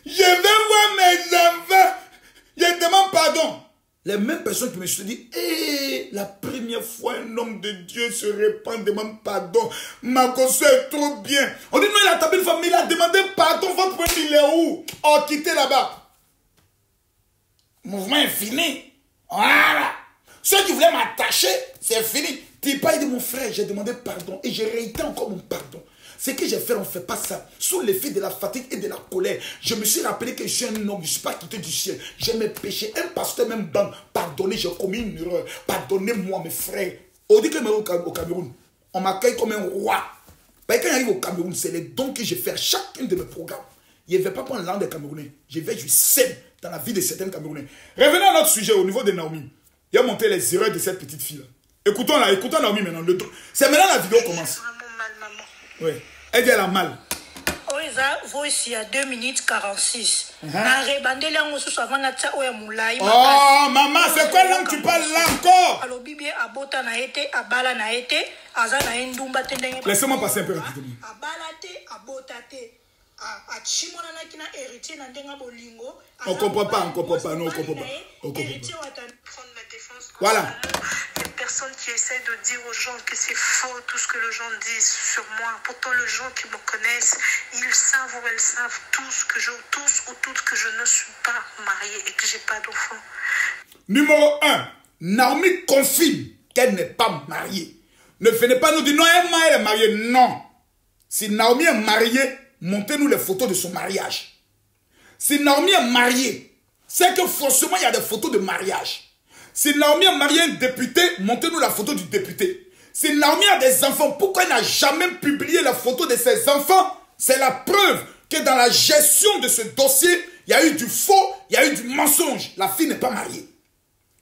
Je vais voir mes enfants. Je demande pardon. Les mêmes personnes qui me sont dit, hey, la première fois un homme de Dieu se répand, demande pardon. Makoso est trop bien. On dit non, il a tapé une femme, mais il a demandé pardon. Votre point, il est où? Oh, quittez là-bas. Mouvement est fini. Voilà. Ceux qui voulaient m'attacher, c'est fini. Tu pas dit mon frère, j'ai demandé pardon et j'ai réitéré encore mon pardon. Ce que j'ai fait, on ne fait pas ça. Sous l'effet de la fatigue et de la colère, je me suis rappelé que je suis un homme, je ne suis pas quitté du ciel. J'ai mes péchés. Un pasteur même banc, pardonnez, j'ai commis une erreur. Pardonnez-moi, mes frères. On dit que au Cameroun, on m'accueille comme un roi. Parce que quand j'arrive au Cameroun, c'est les dons que je fais à chacun de mes programmes. Je ne vais pas prendre la langue des Camerounais. Je vais, je sème dans la vie de certains Camerounais. Revenons à notre sujet au niveau de Naomi. Il a montré les erreurs de cette petite fille-là. Écoutons-la, écoutons Naomi maintenant. C'est maintenant la vidéo commence. Vraiment mal, maman. Oui. Elle dit elle a mal. Voici à 2 minutes 46. Oh, maman, c'est quoi langue tu parles là encore? Laissez-moi passer un peu rapidement. On ne comprend pas, on ne comprend pas, non, on ne comprend pas. On comprend pas. Voilà. Il y a personne qui essaie de dire aux gens que c'est faux tout ce que les gens disent sur moi. Pourtant, les gens qui me connaissent, ils savent ou elles savent tous ou toutes que je ne suis pas mariée et que je n'ai pas d'enfant. Numéro 1. Naomi confirme qu'elle n'est pas mariée. Ne venez pas nous dire non, elle est mariée. Non. Si Naomi est mariée, montrez-nous les photos de son mariage. Si Naomi est mariée, c'est que forcément il y a des photos de mariage. Si Naomi a marié un député, montrez-nous la photo du député. Si Naomi a des enfants, pourquoi elle n'a jamais publié la photo de ses enfants? C'est la preuve que dans la gestion de ce dossier, il y a eu du faux, il y a eu du mensonge. La fille n'est pas mariée.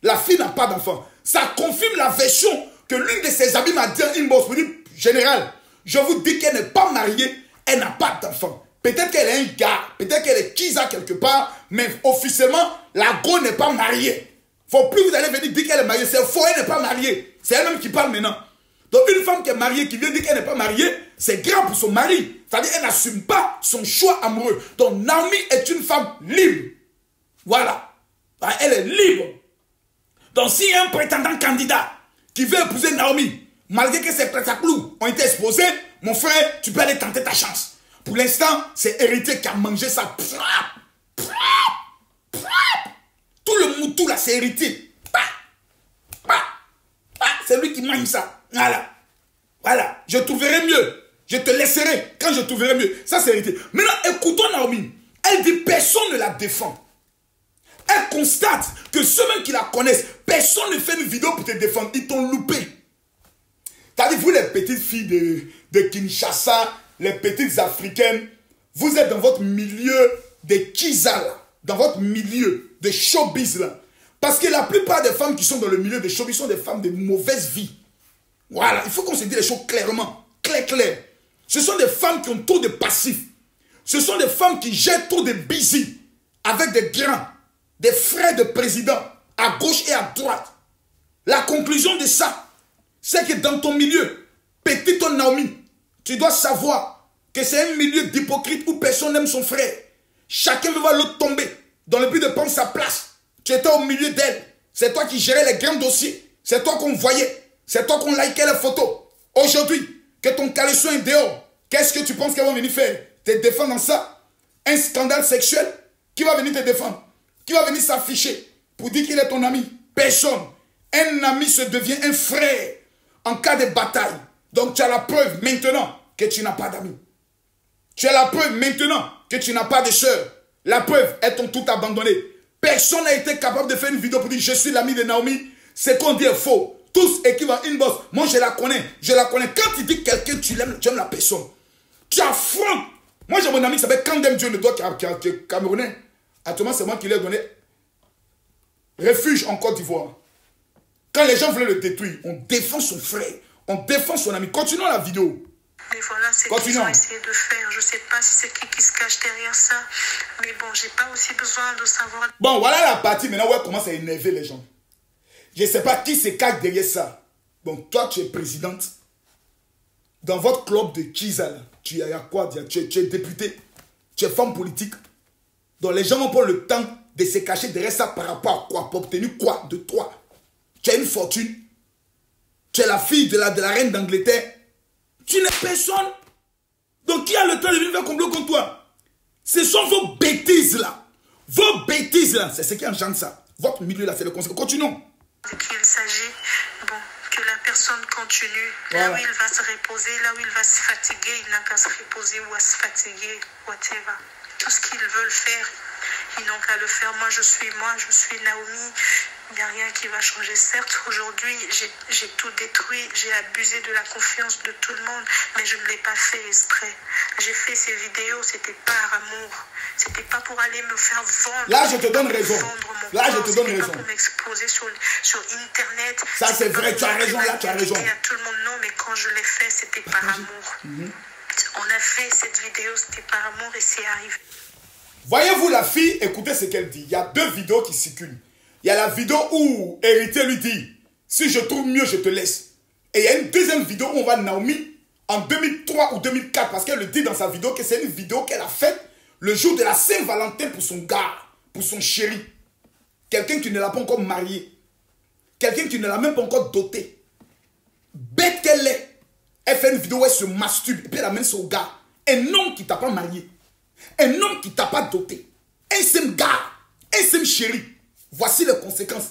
La fille n'a pas d'enfant. Ça confirme la version que l'une de ses amies m'a dit en inbox. Me dit, général, je vous dis qu'elle n'est pas mariée, elle n'a pas d'enfant. Peut-être qu'elle est un gars, peut-être qu'elle est Kiza quelque part, mais officiellement, la go n'est pas mariée. Faut plus vous allez venir dire qu'elle est mariée, c'est faux, elle n'est pas mariée. C'est elle-même qui parle maintenant. Donc une femme qui est mariée, qui vient dire qu'elle n'est pas mariée, c'est grave pour son mari. C'est-à-dire qu'elle n'assume pas son choix amoureux. Donc Naomi est une femme libre. Voilà. Elle est libre. Donc s'il y a un prétendant candidat qui veut épouser Naomi, malgré que ses prétaclous ont été exposés, mon frère, tu peux aller tenter ta chance. Pour l'instant, c'est Héritier qui a mangé ça. Tout le moutou là, c'est Héritier. c'est lui qui mange ça. Voilà. Voilà. Je trouverai mieux. Je te laisserai quand je trouverai mieux. Ça, c'est vérité. Maintenant, écoutons Naomi. Elle dit, personne ne la défend. Elle constate que ceux-mêmes qui la connaissent, personne ne fait une vidéo pour te défendre. Ils t'ont loupé. C'est-à-dire, vous les petites filles de Kinshasa, les petites africaines, vous êtes dans votre milieu de Kizal, dans votre milieu de showbiz là. Parce que la plupart des femmes qui sont dans le milieu de showbiz sont des femmes de mauvaise vie. Voilà, il faut qu'on se dise les choses clairement, clair. Ce sont des femmes qui ont trop de passifs. Ce sont des femmes qui jettent trop de busy avec des grands, des frères de président à gauche et à droite. La conclusion de ça, c'est que dans ton milieu, petite Naomi, tu dois savoir que c'est un milieu d'hypocrite où personne n'aime son frère. Chacun veut voir l'autre tomber dans le but de prendre sa place. Tu étais au milieu d'elle. C'est toi qui gérais les grands dossiers. C'est toi qu'on voyait. C'est toi qu'on likait les photos. Aujourd'hui, que ton caleçon est dehors, qu'est-ce que tu penses qu'elle va venir faire? Te défendre dans ça? Un scandale sexuel? Qui va venir te défendre? Qui va venir s'afficher pour dire qu'il est ton ami? Personne. Un ami se devient un frère en cas de bataille. Donc tu as la preuve maintenant que tu n'as pas d'amis. Tu as la preuve maintenant que tu n'as pas de soeur. La preuve, elles t'ont tout abandonné. Personne n'a été capable de faire une vidéo pour dire je suis l'ami de Naomi. C'est qu'on dit est faux. Tous écrivent en inbox. Moi je la connais. Quand tu dis quelqu'un, tu l'aimes, tu aimes la personne. Tu affrontes. Moi j'ai mon ami qui s'appelle Kandem Dieu Nedoua qui est camerounais. Actuellement c'est moi qui lui ai donné refuge en Côte d'Ivoire. Quand les gens voulaient le détruire, on défend son frère. On défend son ami. Continuons la vidéo. Mais voilà, c'est ce qu'ils ont essayé de faire. Je ne sais pas si c'est qui se cache derrière ça. Mais bon, j'ai pas aussi besoin de savoir. Bon, voilà la partie maintenant où elle commence à énerver les gens. Je ne sais pas qui se cache derrière ça. Bon, toi, tu es présidente. Dans votre club de Kizal, tu es à quoi? Tu es député. Tu es femme politique. Donc les gens vont prendre le temps de se cacher derrière ça par rapport à quoi? Pour obtenir quoi de toi? Tu as une fortune. Tu es la fille de la reine d'Angleterre. Tu n'es personne. Donc qui a le temps de venir faire complot contre toi? Ce sont vos bêtises là. Vos bêtises là. C'est ce qui engendre ça. Votre milieu là, c'est le conséquence. Continuons. Qu'il s'agit, bon, que la personne continue. Voilà. Là où il va se reposer, là où il va se fatiguer, il n'a qu'à se reposer ou à se fatiguer, whatever. Tout ce qu'ils veulent faire, ils n'ont qu'à le faire. Moi, je suis Naomi. Il n'y a rien qui va changer. Certes, aujourd'hui, j'ai tout détruit. J'ai abusé de la confiance de tout le monde. Mais je ne l'ai pas fait exprès. J'ai fait ces vidéos, c'était par amour. C'était pas pour aller me faire vendre. Là, je te donne raison. Là, je te donne raison. Pas pour m'exposer sur Internet. Ça, c'est vrai. Tu as raison. Là, tu as raison. À tout le monde, non, mais quand je l'ai fait, c'était par amour. On a fait cette vidéo, c'était par amour et c'est arrivé. Voyez-vous la fille, écoutez ce qu'elle dit. Il y a deux vidéos qui circulent. Il y a la vidéo où Héritier lui dit, si je trouve mieux, je te laisse. Et il y a une deuxième vidéo où on voit Naomi en 2003 ou 2004, parce qu'elle le dit dans sa vidéo que c'est une vidéo qu'elle a faite le jour de la Saint-Valentin pour son gars, pour son chéri. Quelqu'un qui ne l'a pas encore marié. Quelqu'un qui ne l'a même pas encore doté. Bête qu'elle est. Elle fait une vidéo où elle se masturbe et puis elle amène son gars. Un homme qui ne t'a pas marié. Un homme qui ne t'a pas doté. Un seul gars. Un seul chéri. Voici les conséquences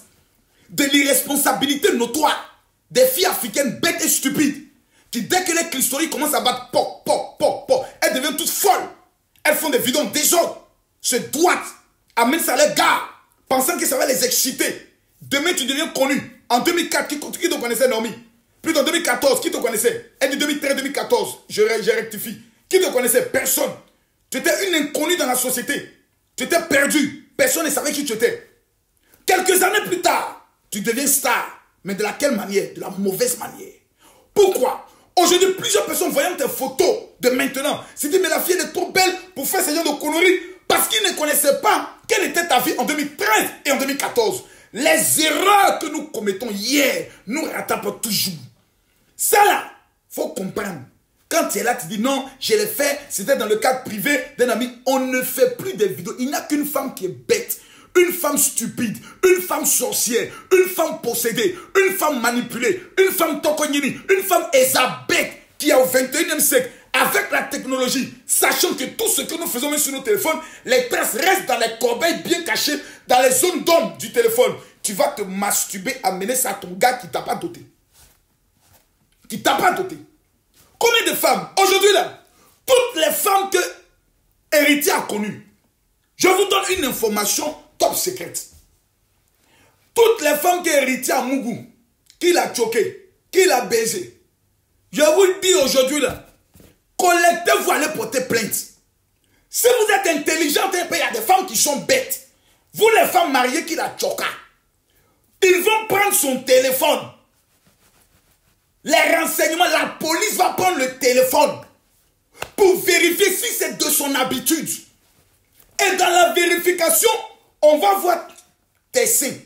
de l'irresponsabilité notoire des filles africaines bêtes et stupides qui, dès que les clitoris commencent à battre, elles deviennent toutes folles. Elles font des vidéos en désordre, se doigtent, amènent ça à leurs gars, pensant que ça va les exciter. Demain, tu deviens connu. En 2004, qui te connaissait, Naomi? Plus en 2014, qui te connaissait? Elle dit 2013-2014, je rectifie. Qui te connaissait? Personne. Tu étais une inconnue dans la société. Tu étais perdu. Personne ne savait qui tu étais. Quelques années plus tard, tu deviens star. Mais de laquelle manière? De la mauvaise manière. Pourquoi? Aujourd'hui, plusieurs personnes voyant tes photos de maintenant se disent mais la fille est trop belle pour faire ce genre de conneries parce qu'ils ne connaissaient pas quelle était ta vie en 2013 et en 2014. Les erreurs que nous commettons hier nous rattrapent toujours. Ça là, il faut comprendre. Quand tu es là, tu dis non, je l'ai fait, c'était dans le cadre privé d'un ami. On ne fait plus des vidéos. Il n'y a qu'une femme qui est bête. Une femme stupide, une femme sorcière, une femme possédée, une femme manipulée, une femme tokonini, une femme Elisabeth qui est au 21e siècle avec la technologie, sachant que tout ce que nous faisons même sur nos téléphones, les traces restent dans les corbeilles bien cachées, dans les zones d'ombre du téléphone. Tu vas te masturber, amener ça à ton gars qui ne t'a pas doté. qui ne t'a pas doté. Combien de femmes, aujourd'hui là, toutes les femmes que Héritier a connues, je vous donne une information top secrète. Toutes les femmes que Héritier a Mougou, qui l'a choqué, qui l'a baisé, je vous le dis aujourd'hui là, collectez-vous, allez porter plainte. Si vous êtes intelligente, il y a des femmes qui sont bêtes. Vous les femmes mariées qui la choquent, ils vont prendre son téléphone. Les renseignements, la police va prendre le téléphone pour vérifier si c'est de son habitude. Et dans la vérification, on va voir tes seins.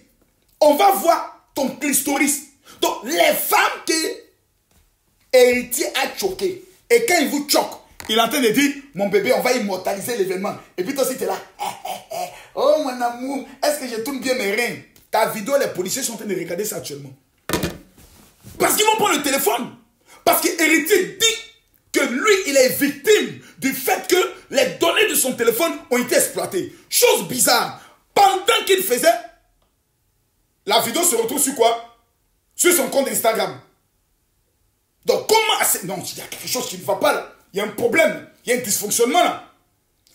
On va voir ton clitoris. Donc, les femmes que Héritier a choqué, et quand il vous choque, il est en train de dire, mon bébé, on va immortaliser l'événement. Et puis toi aussi, tu es là. Oh mon amour, est-ce que je tourne bien mes reins? Ta vidéo, les policiers sont en train de regarder ça actuellement. Parce qu'ils vont prendre le téléphone. Parce qu'Héritier dit que lui, il est victime du fait que les données de son téléphone ont été exploitées. Chose bizarre. Pendant qu'il faisait, la vidéo se retrouve sur quoi? Sur son compte Instagram. Donc comment... Non, il y a quelque chose qui ne va pas là. Il y a un problème. Il y a un dysfonctionnement là.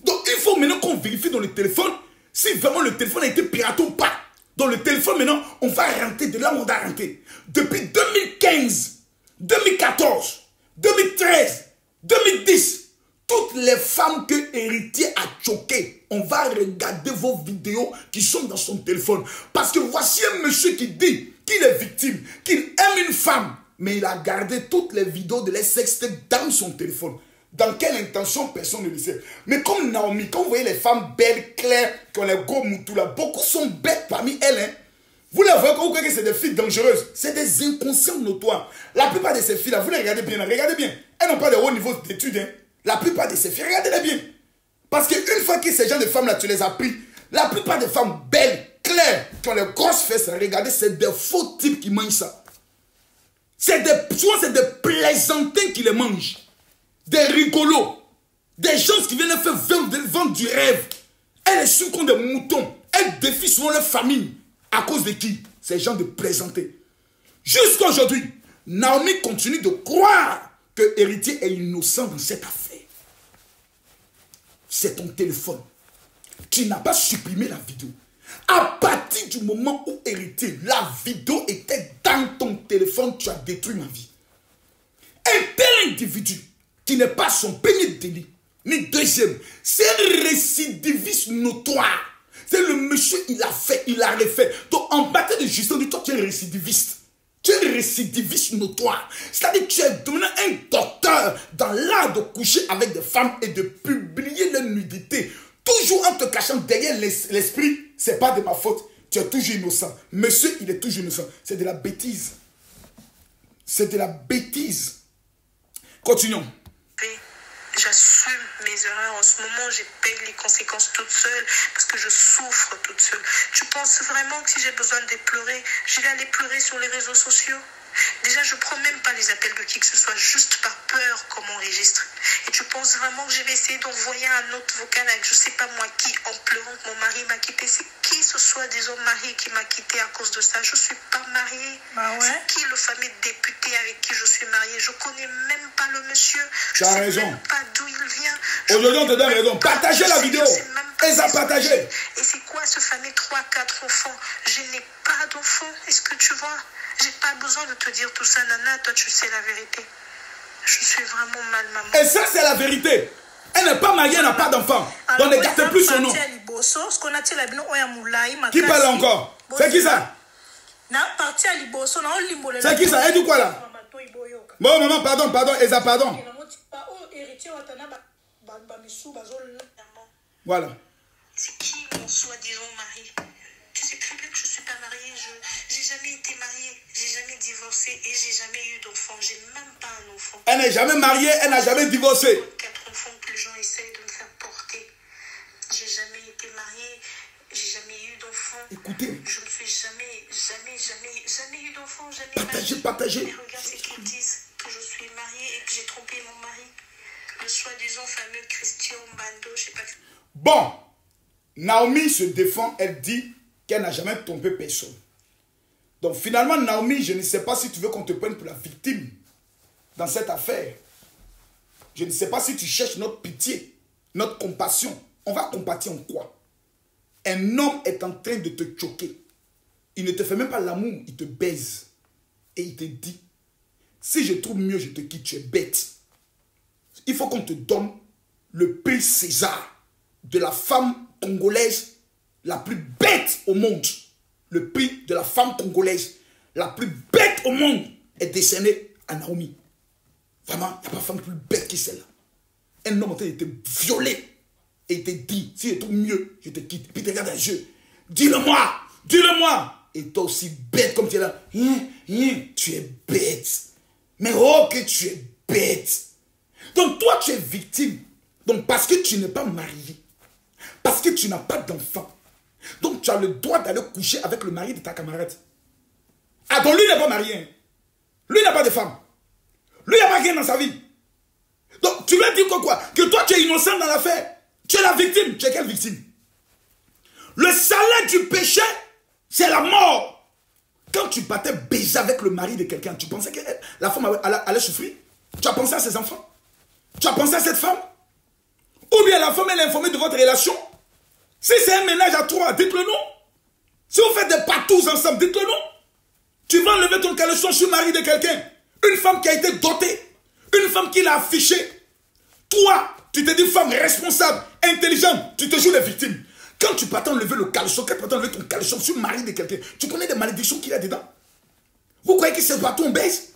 Donc il faut maintenant qu'on vérifie dans le téléphone si vraiment le téléphone a été piraté ou pas. Dans le téléphone, maintenant, on va rentrer de là où on a rentré. Depuis 2015, 2014, 2013, 2010, toutes les femmes que Héritier a choquées, on va regarder vos vidéos qui sont dans son téléphone. Parce que voici un monsieur qui dit qu'il est victime, qu'il aime une femme, mais il a gardé toutes les vidéos de les sextape dans son téléphone. Dans quelle intention, personne ne le sait. Mais comme Naomi, quand vous voyez les femmes belles, claires, qui ont les gros moutous là, beaucoup sont bêtes parmi elles. Hein. Vous les voyez quand vous croyez que c'est des filles dangereuses. C'est des inconscients notoires. La plupart de ces filles là, vous les regardez bien, regardez bien. Elles n'ont pas de haut niveau d'études. Hein. La plupart de ces filles, regardez-les bien. Parce qu'une fois que ces gens de femmes là, tu les as pris, la plupart des femmes belles, claires, qui ont les grosses fesses, regardez, c'est des faux types qui mangent ça. Souvent c'est des plaisantins qui les mangent. Des rigolos, des gens qui viennent faire vendre du rêve. Elles sont comme des moutons. Elles défient souvent leur famille. À cause de qui? Ces gens de plaisanter. Jusqu'à aujourd'hui, Naomi continue de croire que Héritier est innocent dans cette affaire. C'est ton téléphone. Tu n'as pas supprimé la vidéo. À partir du moment où Héritier, la vidéo était dans ton téléphone, tu as détruit ma vie. Un tel individu qui n'est pas son premier délit, ni deuxième, c'est un récidiviste notoire. C'est le monsieur, il a fait, il a refait. Donc, en matière de justice, on dit, toi, tu es un récidiviste. Tu es un récidiviste notoire. C'est-à-dire que tu es devenu un docteur dans l'art de coucher avec des femmes et de publier leur nudité. Toujours en te cachant derrière l'esprit, c'est pas de ma faute. Tu es toujours innocent. Monsieur, il est toujours innocent. C'est de la bêtise. C'est de la bêtise. Continuons. J'assume mes erreurs. En ce moment, je paye les conséquences toute seule parce que je souffre toute seule. Tu penses vraiment que si j'ai besoin de pleurer, je vais aller pleurer sur les réseaux sociaux? Déjà, je ne prends même pas les appels de qui que ce soit, juste par peur qu'on m'enregistre. Et tu penses vraiment que je vais essayer d'envoyer un autre vocal avec je ne sais pas moi qui, en pleurant que mon mari m'a quitté? C'est qui ce soi-disant mari qui m'a quitté à cause de ça? Je ne suis pas mariée. Bah ouais. C'est qui le fameux député avec qui je suis mariée? Je ne connais même pas le monsieur. Tu as raison. Je ne sais même pas d'où il vient. Aujourd'hui, on te donne raison. Partagez la vidéo. Et ça partagez. Et c'est quoi ce fameux 3-4 enfants? Je n'ai pas d'enfants. Est-ce que tu vois? J'ai pas besoin de te dire tout ça, Nana. Toi, tu sais la vérité. Je suis vraiment mal, maman. Et ça, c'est la vérité. Elle n'est pas mariée, elle n'a pas d'enfant. Donc, ne gâtez plus son nom. Qui parle encore? C'est qui ça? C'est qui ça? Elle dit quoi là? Bon, maman, pardon, Eza, pardon. Voilà. C'est qui mon soi-disant mari? Tu sais très bien que je ne suis pas mariée. J'ai jamais été mariée, j'ai jamais divorcé et j'ai jamais eu d'enfant. J'ai même pas un enfant. Elle n'est jamais mariée, elle n'a jamais divorcé. 4 enfants que les gens essayent de me faire porter. J'ai jamais été mariée, j'ai jamais eu d'enfant. Écoutez. Je ne suis jamais eu d'enfant, jamais. Partagez. Mais regarde ce qu'ils disent, que je suis mariée et que j'ai trompé mon mari. Le soi-disant fameux Christian Bando, je sais pas. Bon, Naomi se défend, elle dit qu'elle n'a jamais trompé personne. Donc finalement, Naomi, je ne sais pas si tu veux qu'on te prenne pour la victime. dans cette affaire. Je ne sais pas si tu cherches notre pitié, notre compassion. On va compatir en quoi? Un homme est en train de te choquer. Il ne te fait même pas l'amour, il te baise. Et il te dit, si je trouve mieux, je te quitte, tu es bête. Il faut qu'on te donne le prix César de la femme congolaise la plus bête au monde. Le prix de la femme congolaise la plus bête au monde est décerné à Naomi. Vraiment, il n'y a pas de femme plus bête que celle-là. Un homme en train de te violer. Et il te dit, si je trouve mieux, je te quitte. Et puis il te regarde dans les yeux. Dis-le-moi, dis-le-moi. Et toi aussi bête comme tu es là. Tu es bête. Mais oh que tu es bête. Donc toi tu es victime. Donc parce que tu n'es pas marié. Parce que tu n'as pas d'enfant. Donc tu as le droit d'aller coucher avec le mari de ta camarade. Ah donc lui n'est pas marié. Lui n'a pas de femme. Lui n'a pas rien dans sa vie. Donc tu lui as dit quoi? Que toi tu es innocent dans l'affaire. Tu es la victime. Tu es quelle victime? Le salaire du péché, c'est la mort. Quand tu battais baiser avec le mari de quelqu'un, tu pensais que la femme allait souffrir? Tu as pensé à ses enfants? Tu as pensé à cette femme? Ou bien la femme elle est informée de votre relation? Si c'est un ménage à trois, dites-le nous. Si vous faites des patous ensemble, dites-le nous. Tu vas enlever ton caleçon sur le mari de quelqu'un. Une femme qui a été dotée. Une femme qui l'a affichée. Toi, tu te dis femme responsable, intelligente, tu te joues les victimes. Quand tu partais enlever le caleçon, quand tu partais enlever ton caleçon sur le mari de quelqu'un, tu connais des malédictions qu'il y a dedans? Vous croyez que c'est partout on baise?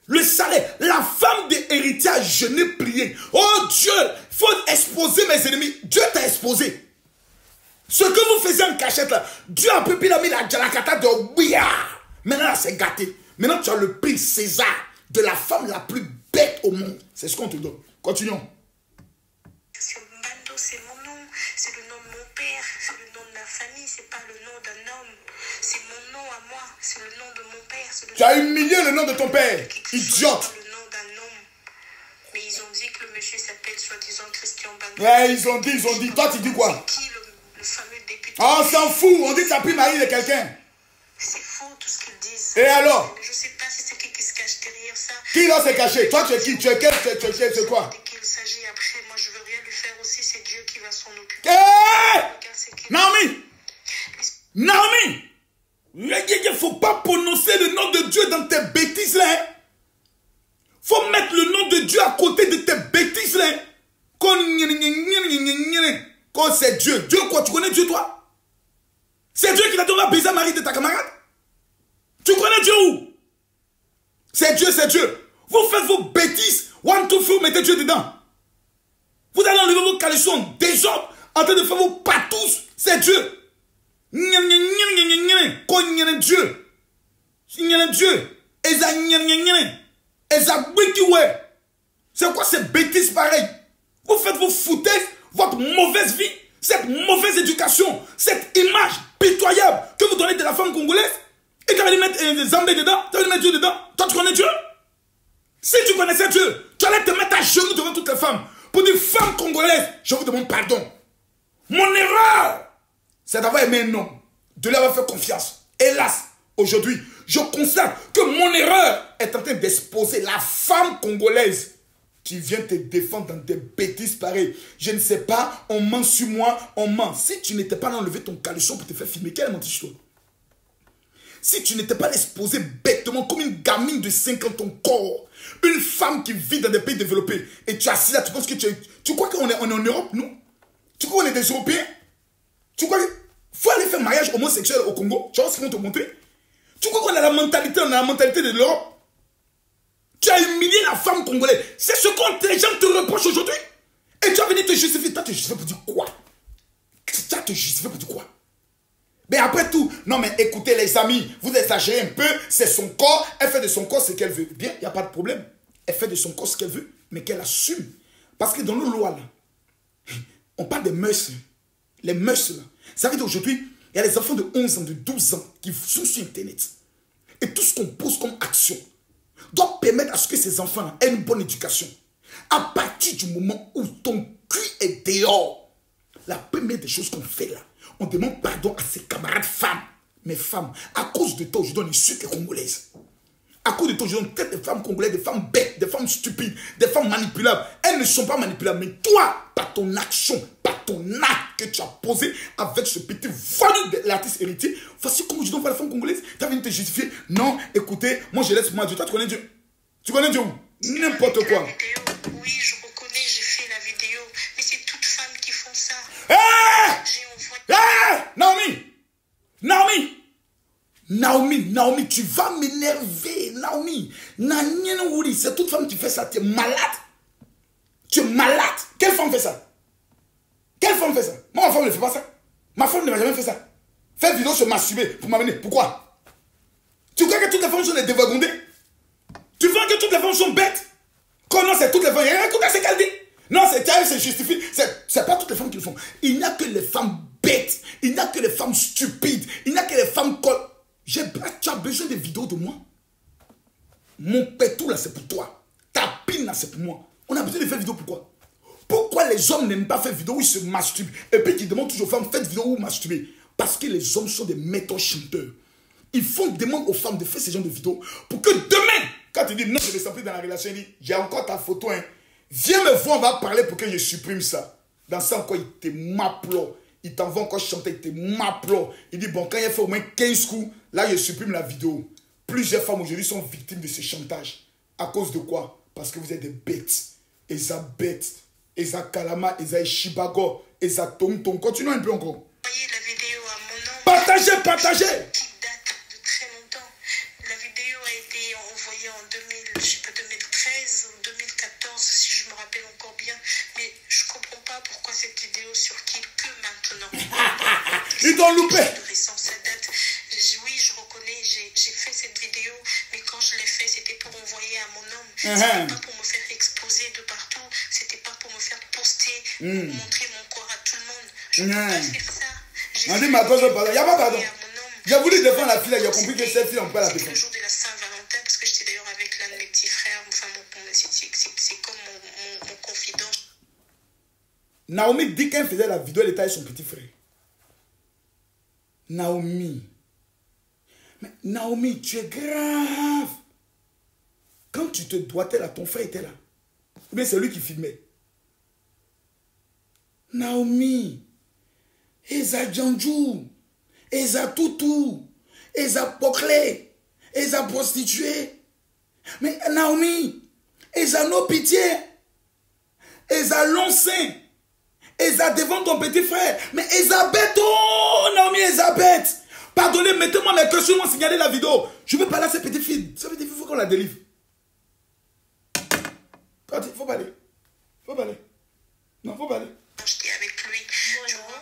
Le salaire, la femme de héritier a jeûné, prié. Oh Dieu, il faut exposer mes ennemis. Dieu t'a exposé. Ce que vous faisiez en cachette là, Dieu a pu mis la jalakata de bouillard. Maintenant c'est gâté. Maintenant tu as le prix César de la femme la plus bête au monde. C'est ce qu'on te donne. Continuons. Mbando, c'est mon nom, c'est le nom de mon père, c'est le nom de ma famille, c'est pas le nom d'un homme. C'est mon nom à moi, c'est le nom de mon père. Tu as humilié le nom de ton père, idiote. Le nom d'un homme. Mais ils ont dit que le monsieur s'appelle soi-disant Christian Mbando. Ouais, ils ont dit. Toi tu dis quoi? Qui le fameux député? On s'en fout, on dit que tu as pris mari de quelqu'un. C'est faux tout ce qu'ils disent. Et alors? Je sais pas si c'est qui se cache derrière ça. Qui là s'est caché? Toi tu es qui? Tu es quel? C'est quoi? Dès qu'il s'agit après, moi je veux rien lui faire aussi, c'est Dieu qui va s'en occuper. Naomi! Naomi! Il ne faut pas prononcer le nom de Dieu dans tes bêtises là. Il faut mettre le nom de Dieu à côté de tes bêtises là. Quand c'est Dieu. Dieu quoi? Tu connais Dieu toi? C'est Dieu qui t'a donné à baiser mari de ta camarade? Tu connais Dieu où? C'est Dieu, c'est Dieu. Vous faites vos bêtises. One, two, three, mettez Dieu dedans. Vous allez enlever vos caleçons, des gens en train de faire vos patous. C'est Dieu. Dieu. Dieu. C'est quoi ces bêtises pareilles? Vous faites vos foutaises, votre mauvaise vie, cette mauvaise éducation, cette image pitoyable que vous donnez de la femme congolaise. Et tu vas lui mettre des Zambé dedans, tu vas lui mettre Dieu dedans. Toi, tu connais Dieu? Si tu connaissais Dieu, tu allais te mettre à genoux devant toutes les femmes pour dire, femmes congolaises, je vous demande pardon. Mon erreur, c'est d'avoir aimé un homme, de lui avoir fait confiance. Hélas, aujourd'hui, je constate que mon erreur est en train d'exposer la femme congolaise qui vient te défendre dans des bêtises pareilles. Je ne sais pas, on ment sur moi, on ment. Si tu n'étais pas enlevé ton caleçon pour te faire filmer, quelle est menti sur toi? Si tu n'étais pas exposé bêtement comme une gamine de 5 ans ton corps, une femme qui vit dans des pays développés, et tu es assis là, tu penses que tu crois qu'on est en Europe, nous? Tu crois qu'on est des Européens? Tu crois qu'il faut aller faire mariage homosexuel au Congo? Tu vois ce qu'ils vont te montrer? Tu crois qu'on a la mentalité, de l'Europe? Tu as humilié la femme congolaise. C'est ce que les gens te reprochent aujourd'hui. Et tu as venu te justifier. Toi, te justifier pour dire quoi? Tu as te justifier pour dire quoi? Mais après tout, non mais écoutez les amis, vous exagérez un peu, c'est son corps, elle fait de son corps ce qu'elle veut. Bien, il n'y a pas de problème. Elle fait de son corps ce qu'elle veut, mais qu'elle assume. Parce que dans nos lois là, on parle des mœurs. Les mœurs là. Ça veut dire aujourd'hui, il y a des enfants de 11 ans, de 12 ans qui sont sur Internet. Et tout ce qu'on pose comme action doit permettre à ce que ces enfants aient une bonne éducation. À partir du moment où ton cul est dehors, la première des choses qu'on fait là, on demande pardon à ses camarades femmes. Mes femmes, à cause de toi, aujourd'hui, on est sur les Congolaises. À cause de toi, je traite des femmes congolaises, des femmes bêtes, des femmes stupides, des femmes manipulables. Elles ne sont pas manipulables, mais toi, par ton action, par ton acte que tu as posé avec ce petit voyou de l'artiste héritier, voici comment je donne pas la femme congolaise. Tu as venu te justifier. Non, écoutez, moi je laisse moi Dieu. Toi, tu connais Dieu. Tu connais Dieu où? N'importe quoi. Oui, je reconnais, j'ai fait la vidéo. Mais c'est toutes femmes qui font ça. Hé! Naomi! Naomi! Naomi, tu vas m'énerver. Naomi, c'est toute femme qui fait ça. Tu es malade. Tu es malade. Quelle femme fait ça? Quelle femme fait ça? Moi, ma femme ne fait pas ça. Ma femme ne m'a jamais fait ça. Faire une vidéo se masturber pour m'amener. Pourquoi? Tu crois que toutes les femmes sont des dévagondées? Tu vois que toutes les femmes sont bêtes? Comment c'est toutes les femmes? Écoute ce qu'elle dit. Non, c'est justifié. C'est pas toutes les femmes qui le font. Il n'y a que les femmes bêtes. Il n'y a que les femmes stupides. Il n'y a que les femmes... Tu as besoin de vidéos de moi. Mon pétou là, c'est pour toi. Ta pine là, c'est pour moi. On a besoin de faire vidéo pourquoi? Pourquoi les hommes n'aiment pas faire vidéo où ils se masturbent? Et puis qu'ils demandent toujours aux femmes, faites vidéo où vous masturbez. Parce que les hommes sont des méthodes chanteurs. Ils font demande aux femmes de faire ce genre de vidéos pour que demain, quand tu dis non, je vais s'appeler dans la relation, il dit, j'ai encore ta photo, hein. Viens me voir, on va parler pour que je supprime ça. Dans ça encore, il te m'applaud. Il t'envoie encore chanter, il te m'applaud. Il dit, bon, quand il a fait au moins 15 coups, là, je supprime la vidéo. Plusieurs femmes aujourd'hui sont victimes de ce chantage. À cause de quoi? Parce que vous êtes des bêtes. Eza bêtes. Eza Kalama, Eza Shibago, Eza Tonton. Continuons un peu encore. Envoyez la vidéo à mon nom. Partagez. Qui date de très longtemps. La vidéo a été envoyée en 2013 ou 2014, si je me rappelle encore bien. Mais je ne comprends pas pourquoi cette vidéo circule que maintenant. Ils t'ont loupé. Ça date. Oui, je reconnais, j'ai fait cette vidéo, mais quand je l'ai fait, c'était pour envoyer à mon homme. C'était pas pour me faire exposer de partout. C'était pas pour me faire poster, montrer mon corps à tout le monde. Je ne peux pas faire ça. On dit ma cause, il n'y a pas pardon. J'ai voulu défendre la fille, j'ai compris que cette fille, on peut pas la défendre. C'est le jour de la Saint-Valentin, parce que j'étais d'ailleurs avec l'un de mes petits frères. Enfin, c'est comme mon confident. Naomi dit qu'elle faisait la vidéo, elle était avec son petit frère. Naomi. Mais Naomi, tu es grave. Quand tu te doigtais là, ton frère était là. Mais c'est lui qui filmait. Naomi. Eza Djanjou. Eza Toutou. Eza Poclé. Eza prostituée. Mais Naomi. Eza no pitié. Eza long-sein. Eza devant ton petit frère. Mais Eza bête. Oh, Naomi, Eza bête. Pardonnez, mettez-moi mes questions, moi signaler la vidéo. Je veux parler à cette petite fille. Cette petite fille, il faut qu'on la délivre. Il faut parler. Faut parler. Non, faut parler. J'étais avec lui, tu vois,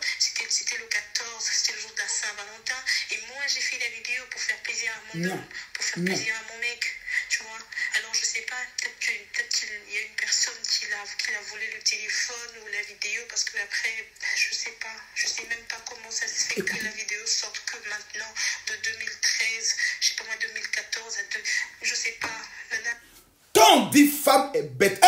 c'était le 14, c'était le jour de la Saint-Valentin. Et moi, j'ai fait la vidéo pour faire plaisir à mon homme, pour faire plaisir à mon mec, tu vois. Alors, je sais pas, peut-être qu'il y a une personne qui l'a volé le téléphone ou la vidéo, parce que après, je sais pas, je sais même pas comment ça se fait que la vidéo sorte que maintenant, de 2013, je sais pas moi, 2014 je sais pas. Quand on dit femme est bête,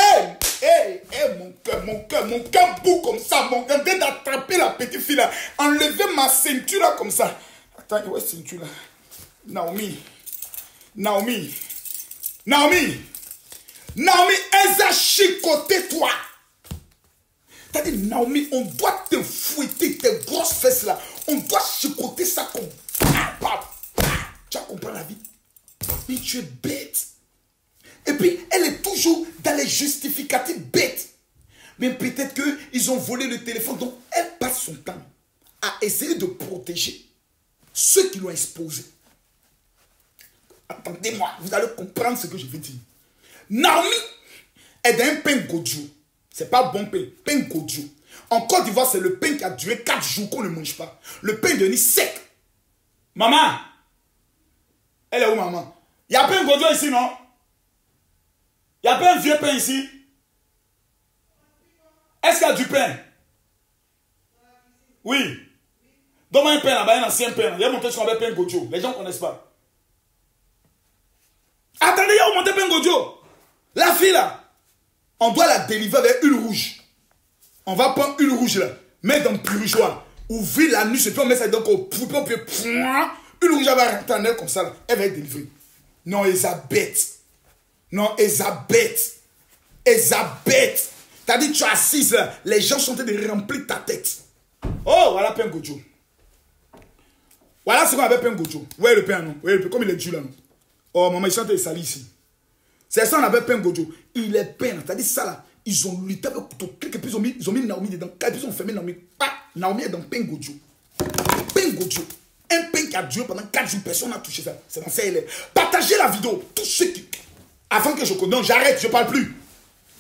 mon cœur bout comme ça, mon cœur vient d'attraper la petite fille là, enlever ma ceinture là comme ça. Attends, où est cette ceinture là? Naomi, elle a chicoté toi. T'as dit Naomi, on doit te fouetter tes grosses fesses là, on doit chicoter ça comme... Tu as compris la vie? Mais tu es bête. Et puis, elle est toujours dans les justificatifs bêtes. Mais peut-être qu'ils ont volé le téléphone. Donc, elle passe son temps à essayer de protéger ceux qui l'ont exposé. Attendez-moi, vous allez comprendre ce que je veux dire. Naomi est d'un pain gojo. C'est pas bon pain, pain gojo. En Côte d'Ivoire, c'est le pain qui a duré 4 jours qu'on ne mange pas. Le pain est devenu sec. Maman, elle est où maman? Il y a pain gojo ici, non? Il n'y a pas un vieux pain ici? Est-ce qu'il y a du pain? Oui. Donne-moi un pain là-bas, un ancien pain. Il y a montré ce qu'on appelle pain gojo. Les gens ne connaissent pas. Attendez, il y a monté pain gojo. La fille là, on doit la délivrer avec huile rouge. On va prendre huile rouge là, mettre dans le purigeoir, ouvrir la nuit, et puis on met ça donc au poupée, puis huile rouge va rentrer en elle comme ça là. Elle va être délivrée. Non, Elisabeth. Non, Elisabeth. Elisabeth. T'as dit, tu es assise là. Les gens sont en train de remplir ta tête. Oh, voilà Pain Gojo. Voilà ce qu'on appelle Pain Gojo. Vous voyez le pain, non? Vous voyez le pain, comme il est dur là, non? Oh, maman, ils sont en train de salir ici. C'est ça qu'on appelle Pain Gojo. Il est peint. T'as dit ça là. Ils ont lutté avec le couteau. Ils ont mis Naomi dedans. Ils ont fermé Naomi. Ah, Naomi est dans Pain Gojo. Pain Gojo. Un pain qui a duré pendant 4 jours. Personne n'a touché ça. C'est dans ces élèves. Partagez la vidéo. Tous ceux qui... Avant que je connaisse. Non, j'arrête. Je ne parle plus.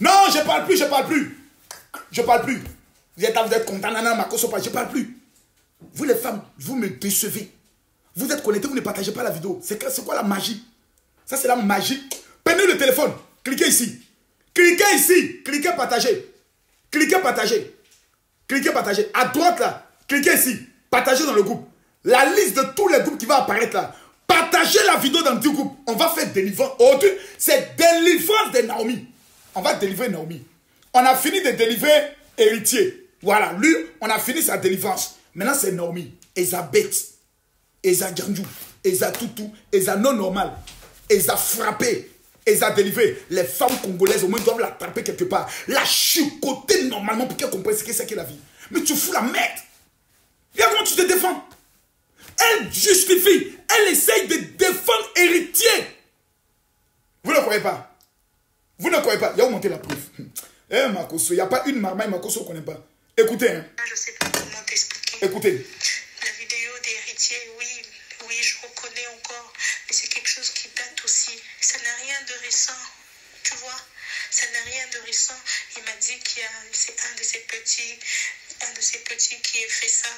Non, je ne parle plus. Je ne parle plus. Je ne parle plus. Vous êtes content. Je ne parle plus. Vous les femmes, vous me décevez. Vous êtes connectés. Vous ne partagez pas la vidéo. C'est quoi la magie? Ça, c'est la magie. Prenez le téléphone. Cliquez ici. Cliquez ici. Cliquez partager. Cliquez partager. Cliquez partager. À droite là. Cliquez ici. Partagez dans le groupe. La liste de tous les groupes qui va apparaître là. Partagez la vidéo dans 10 groupes. On va faire délivrance. Aujourd'hui, c'est délivrance de Naomi. On va délivrer Naomi. On a fini de délivrer Héritier. Voilà. Lui, on a fini sa délivrance. Maintenant, c'est Naomi. Elisabeth. Eza Djandjou. Eza Toutou. Eza non normal. Eza frappé. Eza délivré. Les femmes congolaises, au moins, doivent l'attraper quelque part. La chicoter normalement pour qu'elle comprenne ce que c'est que la vie. Mais tu fous la merde. Regarde comment tu te défends. Elle justifie. Elle essaye de défendre Héritier. Vous ne croyez pas? Vous ne croyez pas? Il y a où monter la preuve. Eh, Makoso, il n'y a pas une marmaille Makoso qu'on ne connaît pas. Écoutez. Hein. Je ne sais pas comment t'expliquer. Écoutez. La vidéo d'Héritier, oui, je reconnais encore. Mais c'est quelque chose qui date aussi. Ça n'a rien de récent. Tu vois? Ça n'a rien de récent. Il m'a dit qu'il y a c'est un de ses petits qui a fait ça.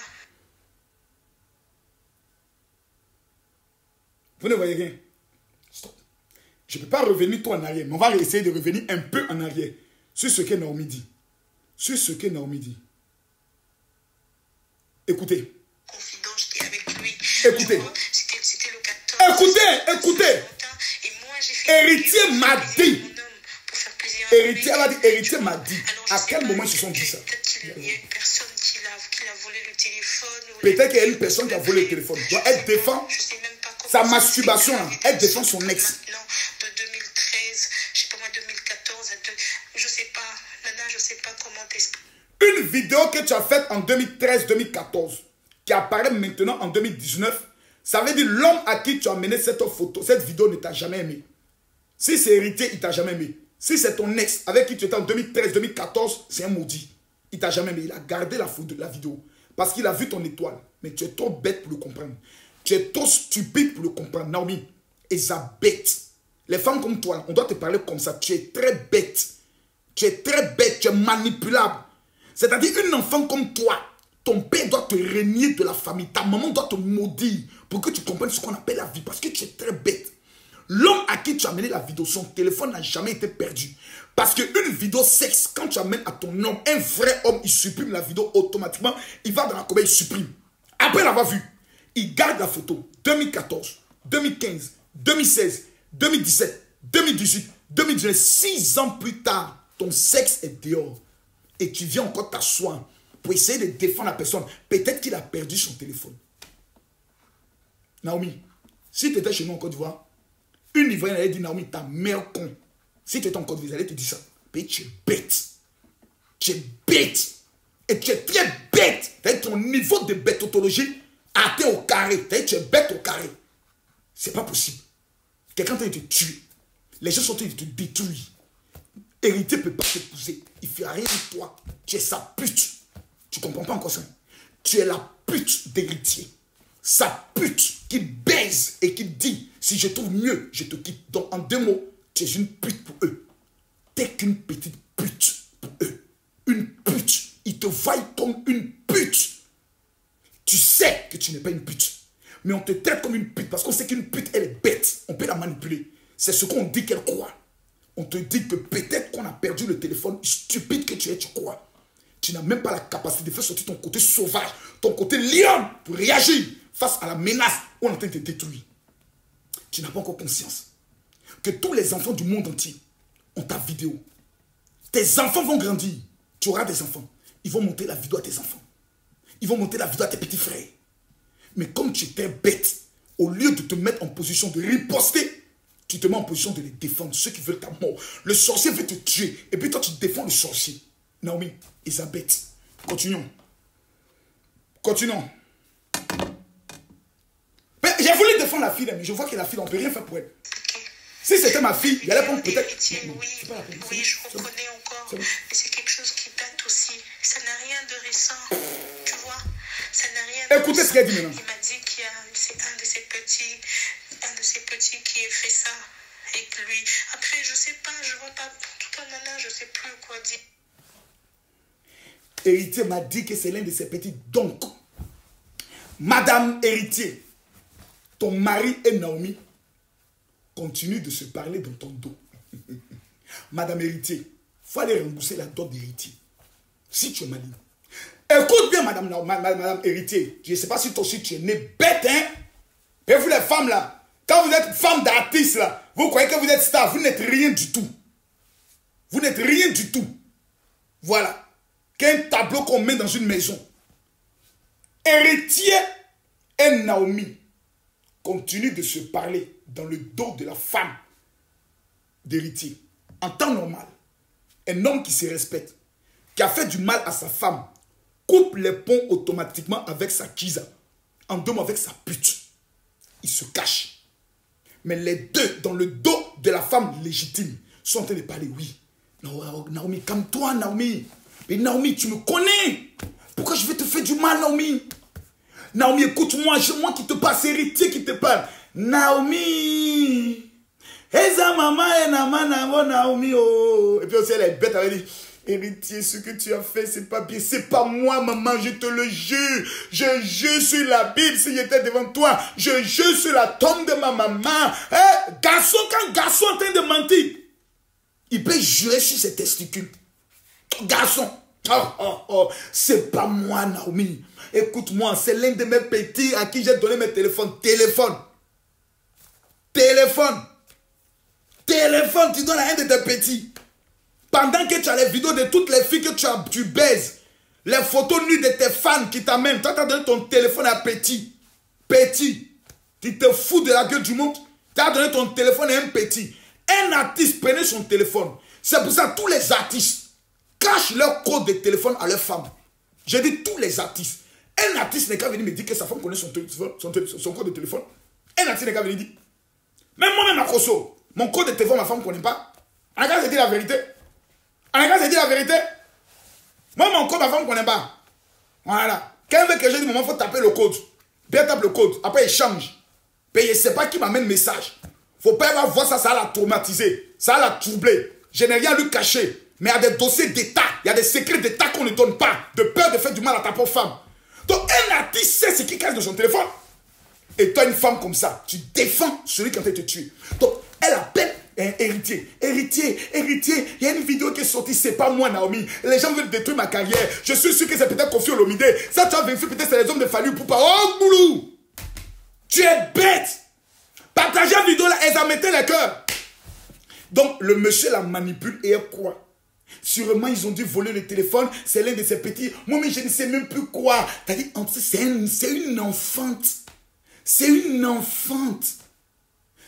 Vous ne voyez rien. Stop. Je ne peux pas revenir tout en arrière, mais on va essayer de revenir un peu en arrière sur ce que Naomi dit. Sur ce que Naomi dit. Écoutez. Confident, j'étais avec lui. Écoutez. C'était le 14. Écoutez. Et moi, j'ai fait Héritier m'a dit. Héritier m'a dit. À quel moment ils se sont dit ça? Peut-être qu'il y a une personne qui a volé le téléphone. Peut-être qu'il y a une personne qui a volé le téléphone. Donc elle défend sa masturbation. Elle défend son ex. Non, de 2013, je sais pas moi, 2014, je sais pas. Maintenant, je sais pas comment t'expliquer. Une vidéo que tu as faite en 2013-2014, qui apparaît maintenant en 2019, ça veut dire l'homme à qui tu as mené cette photo, cette vidéo ne t'a jamais aimé. Si c'est Héritier, il t'a jamais aimé. Si c'est ton ex avec qui tu étais en 2013-2014, c'est un maudit. Il t'a jamais aimé. Il a gardé la photo de la vidéo. Parce qu'il a vu ton étoile. Mais tu es trop bête pour le comprendre. Tu es trop stupide pour le comprendre. Naomi, Elisabeth. Les femmes comme toi, on doit te parler comme ça. Tu es très bête. Tu es très bête. Tu es manipulable. C'est-à-dire une enfant comme toi, ton père doit te régner de la famille. Ta maman doit te maudire pour que tu comprennes ce qu'on appelle la vie. Parce que tu es très bête. L'homme à qui tu as amené la vidéo, son téléphone n'a jamais été perdu. Parce qu'une vidéo sexe, quand tu amènes à ton homme, un vrai homme, il supprime la vidéo automatiquement. Il va dans la corbeille, il supprime. Après l'avoir vu, il garde la photo. 2014, 2015, 2016, 2017, 2018, 2019. 6 ans plus tard, ton sexe est dehors. Et tu viens encore t'asseoir pour essayer de défendre la personne. Peut-être qu'il a perdu son téléphone. Naomi, si tu étais chez nous en Côte d'Ivoire, une Ivoirienne allait dire, Naomi, ta mère con. Si tu étais en Côte d'Ivoire, elle allait te dire ça. Mais tu es bête. Tu es bête. Et tu es très bête. Ton niveau de bêtotologie a été au carré. Tu es bête au carré. C'est pas possible. Quelqu'un t'a te tuer. Les gens sont en train de te détruire. Héritier ne peut pas t'épouser. Il ne fait rien de toi. Tu es sa pute. Tu ne comprends pas encore ça. Tu es la pute d'Héritier. Sa pute qui baise et qui dit, si je trouve mieux, je te quitte. Donc en 2 mots, tu es une pute pour eux. T'es qu'une petite pute pour eux. Une pute. Ils te voient comme une pute. Tu sais que tu n'es pas une pute. Mais on te traite comme une pute parce qu'on sait qu'une pute, elle est bête. On peut la manipuler. C'est ce qu'on dit qu'elle croit. On te dit que peut-être qu'on a perdu le téléphone. Stupide que tu es, tu crois. Tu n'as même pas la capacité de faire sortir ton côté sauvage, ton côté lion pour réagir face à la menace où on est en train de te détruire. Tu n'as pas encore conscience que tous les enfants du monde entier ont ta vidéo. Tes enfants vont grandir. Tu auras des enfants. Ils vont monter la vidéo à tes enfants. Ils vont monter la vidéo à tes petits frères. Mais comme tu étais bête, au lieu de te mettre en position de riposter, tu te mets en position de les défendre, ceux qui veulent ta mort. Le sorcier veut te tuer, et puis toi tu défends le sorcier. Naomi, Elisabeth, continuons. Continuons. Mais j'ai voulu défendre la fille, mais je vois que la fille, on ne peut rien faire pour elle. Si c'était ma fille, il allait prendre peut-être... Oui, je reconnais encore. Mais c'est quelque chose qui date aussi. Ça n'a rien de récent. Tu vois, ça n'a rien de Écoutez ce qu'elle dit maintenant. Il m'a dit qu'il y a c'est un de ses petits qui a fait ça avec lui. Après, je sais pas, je vois pas. En tout cas, maintenant, je sais plus quoi dire. Héritier m'a dit que c'est l'un de ses petits. Donc, Madame Héritier, ton mari et Naomi continuent de se parler dans ton dos. Madame Héritier, il faut aller rembourser la dot d'héritier. Si tu es maligne. Écoute bien, Madame Héritier. Je ne sais pas si toi aussi tu es né bête, hein. Et vous les femmes là, quand vous êtes femme d'artiste là, vous croyez que vous êtes star, vous n'êtes rien du tout. Vous n'êtes rien du tout. Voilà. Qu'un tableau qu'on met dans une maison. Héritier et Naomi continuent de se parler dans le dos de la femme d'héritier. En temps normal, un homme qui se respecte, qui a fait du mal à sa femme, coupe les ponts automatiquement avec sa kiza. En deux mots, avec sa pute. Il se cache. Mais les deux, dans le dos de la femme légitime, sont en train de parler. Oui. Naomi, calme-toi, Naomi. Mais Naomi, tu me connais. Pourquoi je vais te faire du mal, Naomi? Naomi, écoute-moi, c'est moi qui te passe, héritier qui te parle. Naomi. Eza maman et Naomi. Oh. Et puis aussi, elle est bête, elle dit, héritier, ce que tu as fait, c'est pas bien. C'est pas moi, maman, je te le jure. Je jure sur la Bible, si j'étais devant toi. Je jure sur la tombe de ma maman. Eh, garçon, quand garçon est en train de mentir, il peut jurer sur ses testicules. Garçon. C'est pas moi, Naomi. Écoute-moi, c'est l'un de mes petits à qui j'ai donné mes téléphones. Téléphone, tu donnes à un de tes petits. Pendant que tu as les vidéos de toutes les filles que tu baises, les photos nues de tes fans qui t'amènent, toi tu as donné ton téléphone à petit. Petit. Tu te fous de la gueule du monde. Tu as donné ton téléphone à un petit. Un artiste prenait son téléphone. C'est pour ça que tous les artistes cachent leur code de téléphone à leur femme. J'ai dit tous les artistes. Un artiste n'est qu'à venir me dire que sa femme connaît son code de téléphone. Un artiste n'est qu'à venir dire. Même moi-même à Koso, mon code de téléphone, ma femme ne connaît pas. En cas, j'ai dit la vérité. Moi, mon code, ma femme ne connaît pas. Voilà. Quand elle veut que je dise, maman, il faut taper le code. Bien tape le code. Après, il change. Mais je ne sais pas qui m'amène le message. Il ne faut pas voir ça, ça va la traumatiser. Ça va la troubler. Je n'ai rien lui cacher. Mais il y a des dossiers d'État, il y a des secrets d'État qu'on ne donne pas, de peur de faire du mal à ta propre femme. Donc un artiste sait ce qu'il cache de son téléphone. Et toi, une femme comme ça, tu défends celui qui est en train de te tuer. Donc elle appelle un héritier. Héritier, il y a une vidéo qui est sortie, c'est pas moi, Naomi. Les gens veulent détruire ma carrière. Je suis sûr que c'est peut-être Kofi Olomide. Ça, tu as vérifié, peut-être c'est les hommes de Fali Poupa. Oh, boulou! Tu es bête! Partagez la vidéo là, elle a metté les cœurs. Donc le monsieur la manipule et elle croit. Sûrement, ils ont dû voler le téléphone. C'est l'un de ses petits. Moi, mais je ne sais même plus quoi. T'as dit, c'est une enfante. C'est une enfante.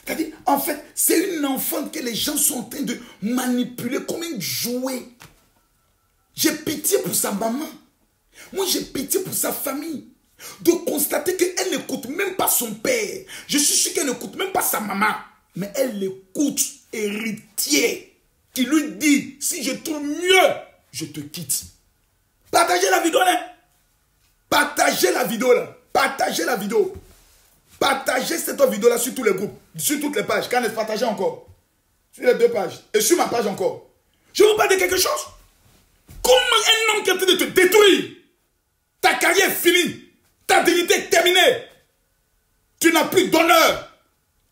T'as dit, en fait, c'est une enfante que les gens sont en train de manipuler comme un jouet. J'ai pitié pour sa maman. Moi, j'ai pitié pour sa famille. De constater qu'elle n'écoute même pas son père. Je suis sûr qu'elle n'écoute même pas sa maman. Mais elle l'écoute, héritier. Qui lui dit, si je trouve mieux, je te quitte. Partagez la vidéo là. Partagez la vidéo là. Partagez la vidéo. Partagez cette vidéo là sur tous les groupes. Sur toutes les pages. Quand elle partagez encore. Sur les 2 pages. Et sur ma page encore. Je vous parle de quelque chose. Comment un homme qui est en train de te détruire. Ta carrière est finie. Ta dignité est terminée. Tu n'as plus d'honneur.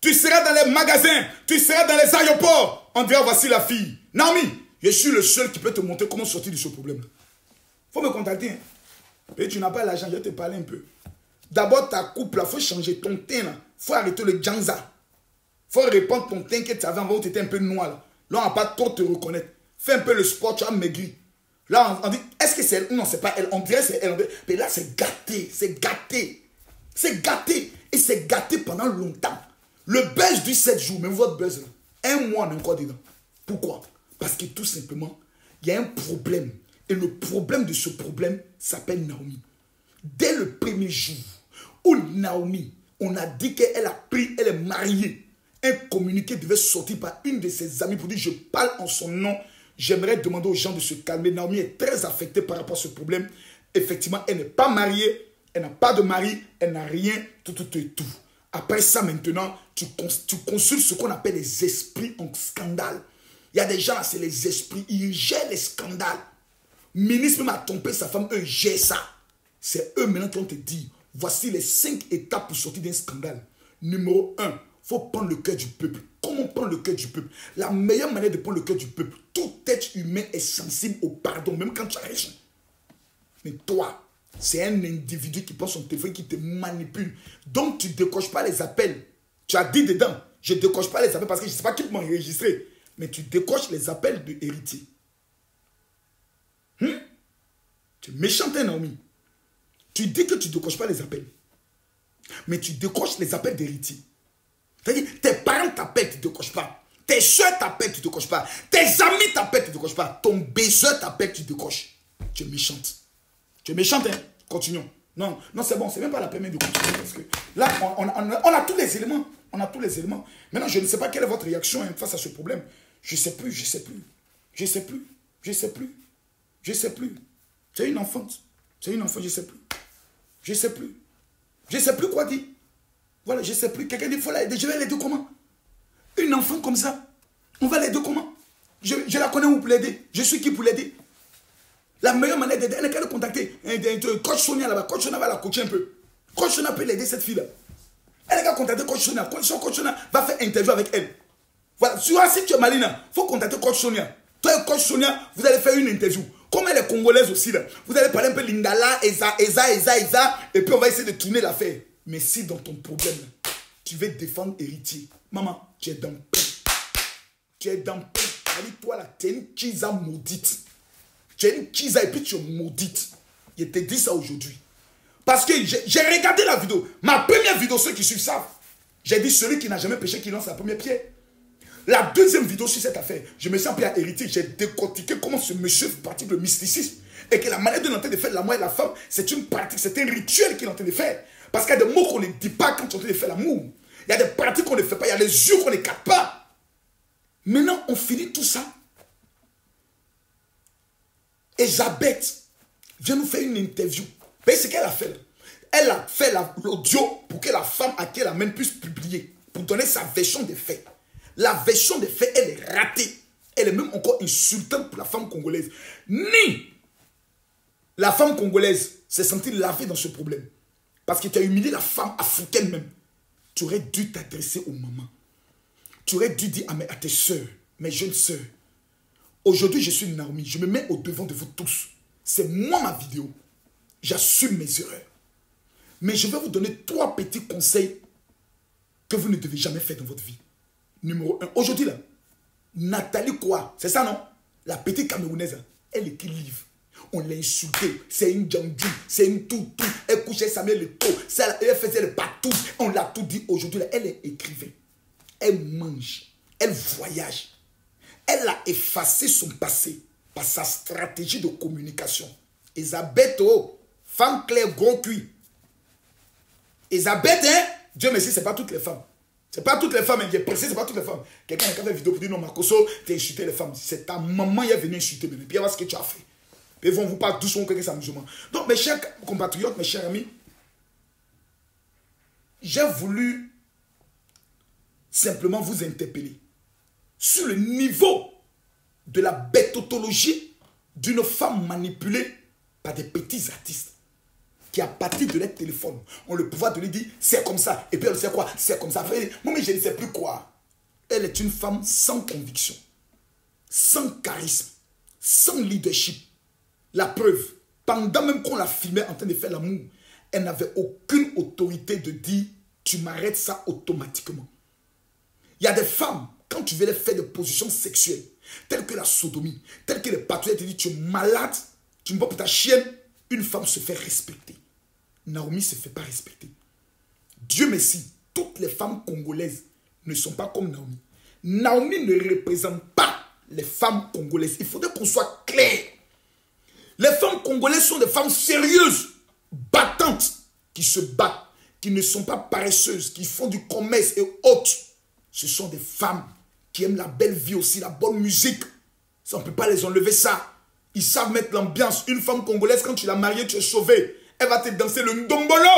Tu seras dans les magasins. Tu seras dans les aéroports. On dirait, voici la fille. Naomi, je suis le seul qui peut te montrer comment sortir de ce problème. Il faut me contacter. Hein. Et tu n'as pas l'argent, je vais te parler un peu. D'abord, ta coupe, il faut changer ton teint. Il faut arrêter le janza. Il faut répandre ton teint que tu avais avant où tu étais un peu noir. Là, on ne va pas trop te reconnaître. Fais un peu le sport, tu as maigri. Là, on dit, est-ce que c'est elle? Non, c'est pas elle. On dirait que c'est elle. Mais là, c'est gâté. C'est gâté. C'est gâté. Et c'est gâté pendant longtemps. Le buzz du 7 jours, même votre buzz là, un mois on est encore dedans. Pourquoi? Parce que tout simplement, il y a un problème. Et le problème de ce problème s'appelle Naomi. Dès le premier jour où Naomi, on a dit qu'elle a pris, elle est mariée, un communiqué devait sortir par une de ses amies pour dire je parle en son nom. J'aimerais demander aux gens de se calmer. Naomi est très affectée par rapport à ce problème. Effectivement, elle n'est pas mariée, elle n'a pas de mari, elle n'a rien, tout. Après ça, maintenant, tu consultes ce qu'on appelle les esprits en scandale. Il y a des gens, c'est les esprits, ils gèrent les scandales. Ministre même a trompé sa femme, eux gèrent ça. C'est eux maintenant qui vont te dire, voici les 5 étapes pour sortir d'un scandale. Numéro 1, il faut prendre le cœur du peuple. Comment prendre le cœur du peuple? La meilleure manière de prendre le cœur du peuple, tout être humain est sensible au pardon, même quand tu as raison. Mais toi, c'est un individu qui prend son téléphone, qui te manipule. Donc, tu ne décoches pas les appels. Tu as dit dedans, je ne décoche pas les appels parce que je ne sais pas qui m'a enregistré. Mais tu décoches les appels de héritier. Tu es méchant, Naomi. Tu dis que tu ne décoches pas les appels. Mais tu décoches les appels d'héritier. C'est-à-dire, tes parents t'appellent, tu ne décoches pas. Tes soeurs t'appellent, tu ne décoches pas. Tes amis t'appellent, tu ne décoches pas. Ton baiser t'appelle, tu décoches. Tu es méchante. Tu es méchante, hein? Continuons. Non, c'est bon, c'est même pas la peine de continuer. Parce que là, on a tous les éléments. On a tous les éléments. Maintenant, je ne sais pas quelle est votre réaction face à ce problème. Je ne sais plus. C'est une enfant, je ne sais plus quoi dire. Voilà, je ne sais plus. Quelqu'un dit, il faut l'aider. Je vais l'aider comment? Une enfant comme ça, on va l'aider comment? Je la connais où pour l'aider? Je suis qui pour l'aider? La meilleure manière d'aider, elle est qu'à le contacter. Coach Sonia là-bas, Coach Sonia va la coacher un peu. Coach Sonia peut l'aider, cette fille-là. Elle est qu'à contacter Coach Sonia. Coach Sonia va faire interview avec elle. Voilà, si tu es malina, il faut contacter Coach Sonia. Toi et Coach Sonia, vous allez faire une interview. Comme elle est congolaise aussi, là, vous allez parler un peu Lingala, Eza, et puis on va essayer de tourner l'affaire. Mais si dans ton problème, tu veux défendre héritier, maman, tu es dans le pain. Tu es dans le pain. Toi là, tu es une Kiza maudite. Tu es une Kiza et puis tu es maudite. Je te dis ça aujourd'hui. Parce que j'ai regardé la vidéo. Ma première vidéo, ceux qui suivent savent. J'ai dit celui qui n'a jamais péché qui lance la première pierre. La deuxième vidéo sur cette affaire, je me sens bien héritier. J'ai décortiqué comment ce monsieur fait partie du mysticisme. Et que la manière de l'entendre de faire l'amour et la femme, c'est une pratique, c'est un rituel qu'il est en train de faire. Parce qu'il y a des mots qu'on ne dit pas quand on est en train de faire l'amour. Il y a des pratiques qu'on ne fait pas, il y a les yeux qu'on ne capte pas. Maintenant, on finit tout ça. Elisabeth vient nous faire une interview. Vous voyez ce qu'elle a fait? Elle a fait l'audio pour que la femme à qui elle amène puisse publier, pour donner sa version des faits. La version des faits, elle est ratée. Elle est même encore insultante pour la femme congolaise. Ni la femme congolaise s'est sentie lavée dans ce problème. Parce que tu as humilié la femme africaine même. Tu aurais dû t'adresser aux mamans. Tu aurais dû dire à tes soeurs, mes jeunes soeurs, aujourd'hui je suis Naomi, je me mets au devant de vous tous. C'est moi ma vidéo. J'assume mes erreurs. Mais je vais vous donner 3 petits conseils que vous ne devez jamais faire dans votre vie. Numéro 1. Aujourd'hui là, Nathalie quoi? C'est ça non? La petite Camerounaise, elle écrit livre. On l'a insultée. C'est une djandjou, c'est une toutou. Elle couchait Samuel le tôt. Elle faisait le patou. On l'a tout dit aujourd'hui là. Elle est écrivaine. Elle mange. Elle voyage. Elle a effacé son passé par sa stratégie de communication. Elisabeth, oh, femme claire, gros cuit. Elisabeth, hein? Dieu merci, ce n'est pas toutes les femmes. Ce n'est pas toutes les femmes, hein. J'ai précisé, ce n'est pas toutes les femmes. Quelqu'un a fait une vidéo pour dire non, Marcoso, tu as insulté les femmes. C'est ta maman qui est venue insulter. Puis elle va ce que tu as fait. Puis ils vont vous parler doucement que c'est amusement. Donc, mes chers compatriotes, mes chers amis, j'ai voulu simplement vous interpeller sur le niveau de la bêtotologie d'une femme manipulée par des petits artistes qui, à partir de leur téléphone, ont le pouvoir de lui dire c'est comme ça. Et puis elle sait quoi? C'est comme ça. Moi, mais je ne sais plus quoi. Elle est une femme sans conviction, sans charisme, sans leadership. La preuve, pendant même qu'on la filmait en train de faire l'amour, elle n'avait aucune autorité de dire tu m'arrêtes ça automatiquement. Il y a des femmes, quand tu veux les faire des positions sexuelles, telles que la sodomie, telles que les patrouilles, te disent tu es malade, tu ne vas pas pour ta chienne, une femme se fait respecter. Naomi ne se fait pas respecter. Dieu merci, toutes les femmes congolaises ne sont pas comme Naomi. Naomi ne représente pas les femmes congolaises. Il faudrait qu'on soit clair. Les femmes congolaises sont des femmes sérieuses, battantes, qui se battent, qui ne sont pas paresseuses, qui font du commerce et autres. Ce sont des femmes qui aiment la belle vie aussi, la bonne musique. Ça, on ne peut pas les enlever ça. Ils savent mettre l'ambiance. Une femme congolaise, quand tu l'as mariée, tu es sauvé. Elle va te danser le ndombolo.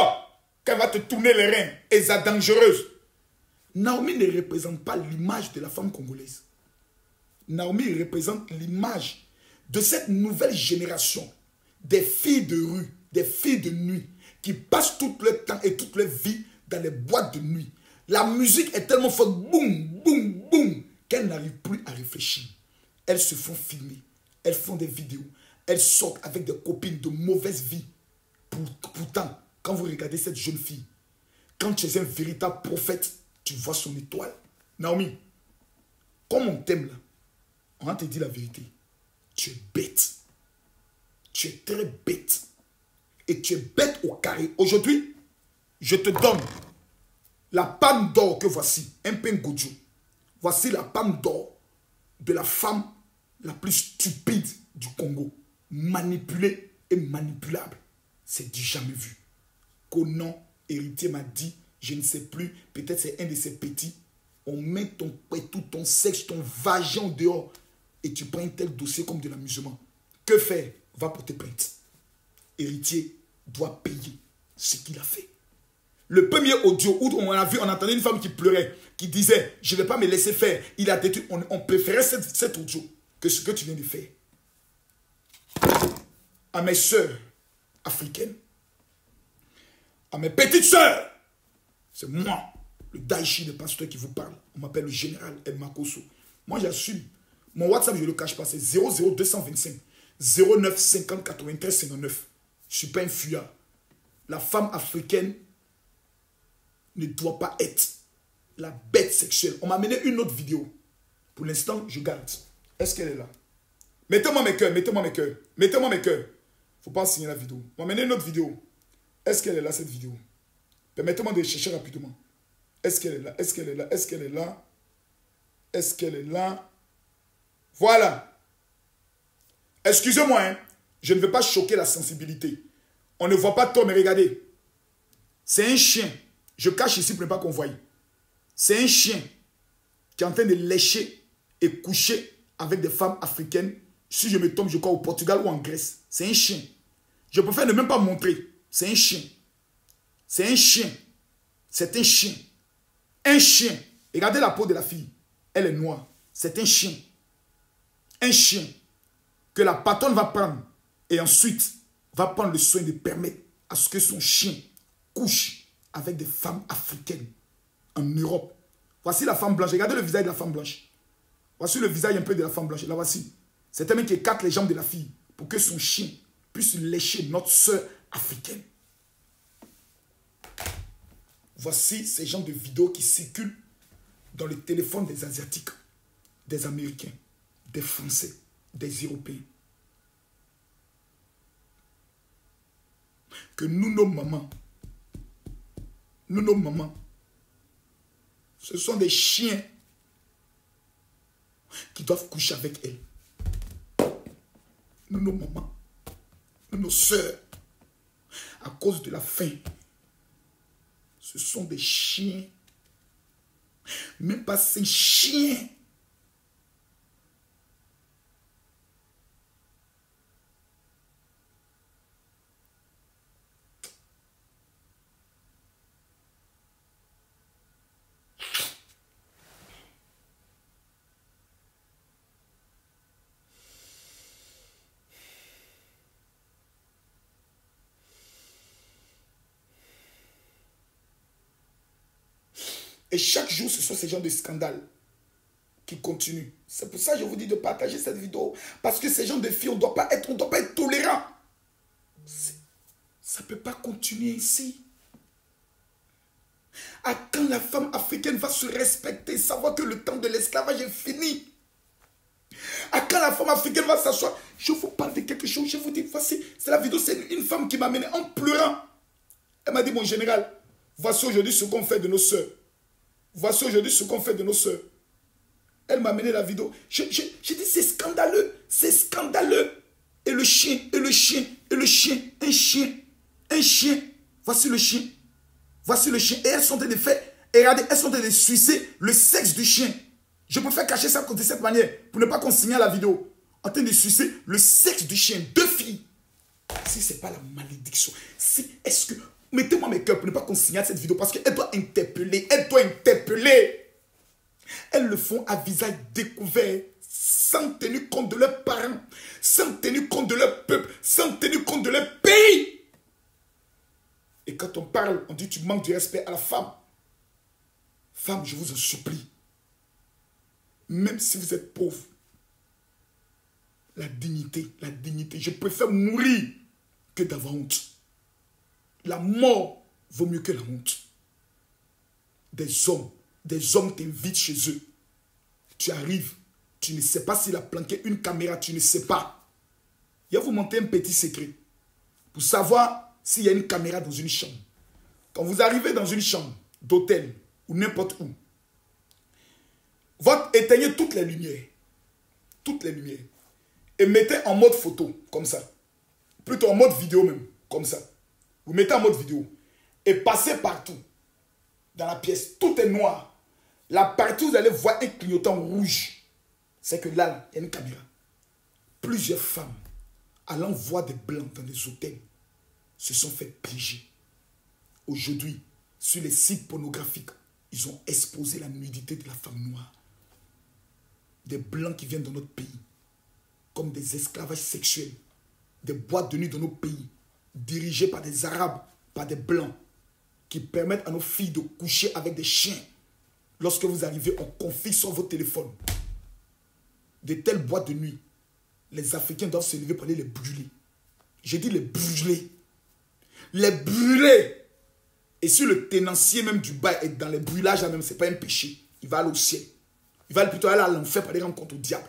Quand elle va te tourner les reins. Et ça dangereuse. Naomi ne représente pas l'image de la femme congolaise. Naomi représente l'image de cette nouvelle génération des filles de rue, des filles de nuit, qui passent tout leur temps et toute leur vie dans les boîtes de nuit. La musique est tellement forte, boum, boum, boum, qu'elles n'arrivent plus à réfléchir. Elles se font filmer, elles font des vidéos, elles sortent avec des copines de mauvaise vie. Pourtant, quand vous regardez cette jeune fille, quand tu es un véritable prophète, tu vois son étoile. Naomi, comme on t'aime là, on va te dire la vérité. Tu es bête. Tu es très bête. Et tu es bête au carré. Aujourd'hui, je te donne la palme d'or que voici. Un pengojo. Voici la palme d'or de la femme la plus stupide du Congo. Manipulée et manipulable. C'est du jamais vu. Conan, héritier, m'a dit, je ne sais plus, peut-être c'est un de ses petits. On met ton tout ton sexe, ton vagin dehors. Et tu prends un tel dossier comme de l'amusement. Que faire? Va porter plainte. Héritier doit payer ce qu'il a fait. Le premier audio où on a vu, on entendait une femme qui pleurait, qui disait, je ne vais pas me laisser faire. Il a détruit, on préférait cet audio que ce que tu viens de faire. À mes sœurs africaines, à mes petites sœurs, c'est moi, le Daichi, le pasteur qui vous parle. On m'appelle le général El Makoso. Moi, j'assume. Mon WhatsApp, je ne le cache pas, c'est 00225 09 50 93 59. Je ne suis pas un fuyard. La femme africaine ne doit pas être la bête sexuelle. On m'a amené une autre vidéo. Pour l'instant, je garde. Est-ce qu'elle est là? Mettez-moi mes cœurs, mettez-moi mes cœurs. Mettez-moi mes cœurs. Il ne faut pas signer la vidéo. On m'a amené une autre vidéo. Est-ce qu'elle est là, cette vidéo? Permettez-moi de chercher rapidement. Est-ce qu'elle est là? Est-ce qu'elle est là? Est-ce qu'elle est là? Est-ce qu'elle est là? Voilà. Excusez-moi, hein. Je ne veux pas choquer la sensibilité. On ne voit pas trop, mais regardez. C'est un chien. Je cache ici pour ne pas qu'on voie. C'est un chien qui est en train de lécher et coucher avec des femmes africaines. Si je me trompe, je crois au Portugal ou en Grèce. C'est un chien. Je préfère ne même pas montrer. C'est un chien. C'est un chien. C'est un chien. Un chien. Regardez la peau de la fille. Elle est noire. C'est un chien. Un chien que la patronne va prendre et ensuite va prendre le soin de permettre à ce que son chien couche avec des femmes africaines en Europe. Voici la femme blanche. Regardez le visage de la femme blanche. Voici le visage un peu de la femme blanche. Là, voici. C'est un mec qui écarte les jambes de la fille pour que son chien puisse lécher notre soeur africaine. Voici ces genres de vidéos qui circulent dans le téléphone des Asiatiques, des Américains, des Français, des Européens. Que nous, nos mamans, ce sont des chiens qui doivent coucher avec elles. Nous, nos mamans, nous, nos sœurs, à cause de la faim, ce sont des chiens. Même pas ces chiens. Et chaque jour, ce sont ces genres de scandales qui continuent. C'est pour ça que je vous dis de partager cette vidéo. Parce que ces genres de filles, on ne doit pas être tolérant. Ça ne peut pas continuer ici. À quand la femme africaine va se respecter, savoir que le temps de l'esclavage est fini? À quand la femme africaine va s'asseoir? Je vous parle de quelque chose, je vous dis, voici, c'est la vidéo, c'est une femme qui m'a amené en pleurant. Elle m'a dit, mon général, voici aujourd'hui ce qu'on fait de nos sœurs. Voici aujourd'hui ce qu'on fait de nos soeurs. Elle m'a amené la vidéo. J'ai dit, c'est scandaleux. C'est scandaleux. Et le chien, et le chien, et le chien. Un chien. Un chien. Voici le chien. Voici le chien. Et elles sont en train de faire. Et regardez, elles sont en train de sucer le sexe du chien. Je préfère cacher ça de cette manière. Pour ne pas qu'on signale la vidéo. En train de sucer le sexe du chien. 2 filles. Si ce n'est pas la malédiction. Est-ce que... Mettez-moi mes cœurs pour ne pas qu'on signale cette vidéo. Parce qu'elle doit interpeller. Elle doit interpeller. Elles le font à visage découvert, sans tenir compte de leurs parents, sans tenir compte de leur peuple, sans tenir compte de leur pays. Et quand on parle, on dit tu manques du respect à la femme. Femme, je vous en supplie, même si vous êtes pauvre, la dignité, je préfère mourir que d'avoir honte. La mort vaut mieux que la honte. Des hommes t'invitent chez eux. Tu arrives, tu ne sais pas s'il a planqué une caméra, tu ne sais pas. Il va vous montrer un petit secret pour savoir s'il y a une caméra dans une chambre. Quand vous arrivez dans une chambre d'hôtel ou n'importe où, éteignez toutes les lumières. Toutes les lumières. Et mettez en mode photo, comme ça. Plutôt en mode vidéo même, comme ça. Vous mettez en mode vidéo. Et passez partout. Dans la pièce, tout est noir. La partie où vous allez voir un clignotant rouge, c'est que là, il y a une caméra. Plusieurs femmes, allant voir des blancs dans des hôtels, se sont fait piéger. Aujourd'hui, sur les sites pornographiques, ils ont exposé la nudité de la femme noire. Des blancs qui viennent dans notre pays, comme des esclavages sexuels, des boîtes de nuit dans nos pays, dirigées par des Arabes, par des blancs, qui permettent à nos filles de coucher avec des chiens. Lorsque vous arrivez, on confie sur votre téléphone. De telles boîtes de nuit, les Africains doivent se lever pour aller les brûler. J'ai dit les brûler. Les brûler. Et si le tenancier même du bail est dans les brûlages, même, ce n'est pas un péché. Il va aller au ciel. Il va plutôt aller à l'enfer pour aller rendre compte au diable.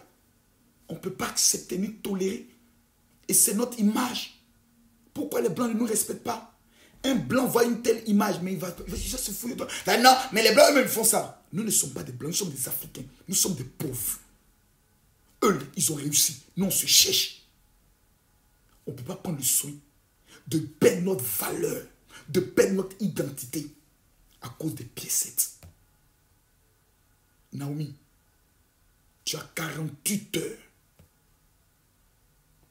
On ne peut pas accepter ni tolérer. Et c'est notre image. Pourquoi les Blancs ne nous respectent pas? Un Blanc voit une telle image, mais il va se fouiller. Non, mais les Blancs eux-mêmes font ça. Nous ne sommes pas des Blancs, nous sommes des Africains. Nous sommes des pauvres. Eux, ils ont réussi. Nous, on se cherche. On ne peut pas prendre le soin de perdre notre valeur, de perdre notre identité à cause des piécettes. Naomi, tu as 48 heures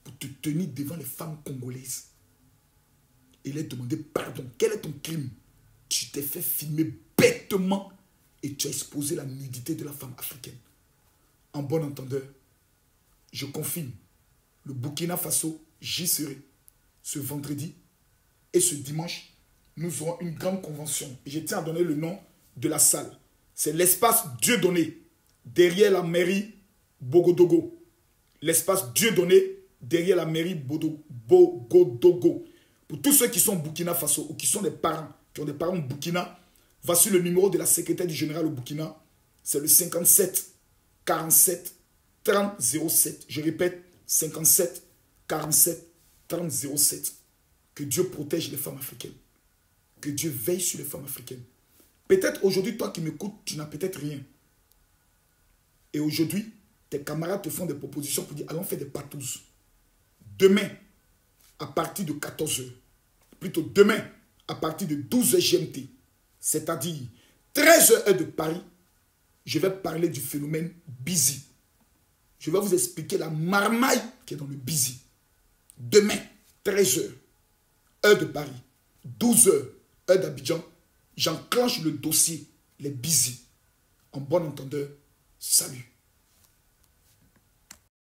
pour te tenir devant les femmes congolaises et leur demander pardon. Quel est ton crime? Tu t'es fait filmer bêtement et tu as exposé la nudité de la femme africaine. En bon entendeur, je confirme, le Burkina Faso, j'y serai ce vendredi et ce dimanche. Nous aurons une grande convention. Et je tiens à donner le nom de la salle. C'est l'espace Dieudonné, derrière la mairie Bogodogo. L'espace Dieudonné, derrière la mairie Bogodogo. Pour tous ceux qui sont au Burkina Faso ou qui sont des parents, qui ont des parents au Burkina, voici le numéro de la secrétaire du général au Burkina. C'est le 57 47 30 07. Je répète, 57 47 30 07. Que Dieu protège les femmes africaines. Que Dieu veille sur les femmes africaines. Peut-être aujourd'hui, toi qui m'écoutes, tu n'as peut-être rien. Et aujourd'hui, tes camarades te font des propositions pour dire, allons faire des patouzes. Demain, à partir de 14h, plutôt demain, à partir de 12h GMT, c'est-à-dire 13h heure de Paris, je vais parler du phénomène busy. Je vais vous expliquer la marmaille qui est dans le busy. Demain, 13h, heure de Paris, 12h, heure d'Abidjan, j'enclenche le dossier, les busy. En bon entendeur, salut.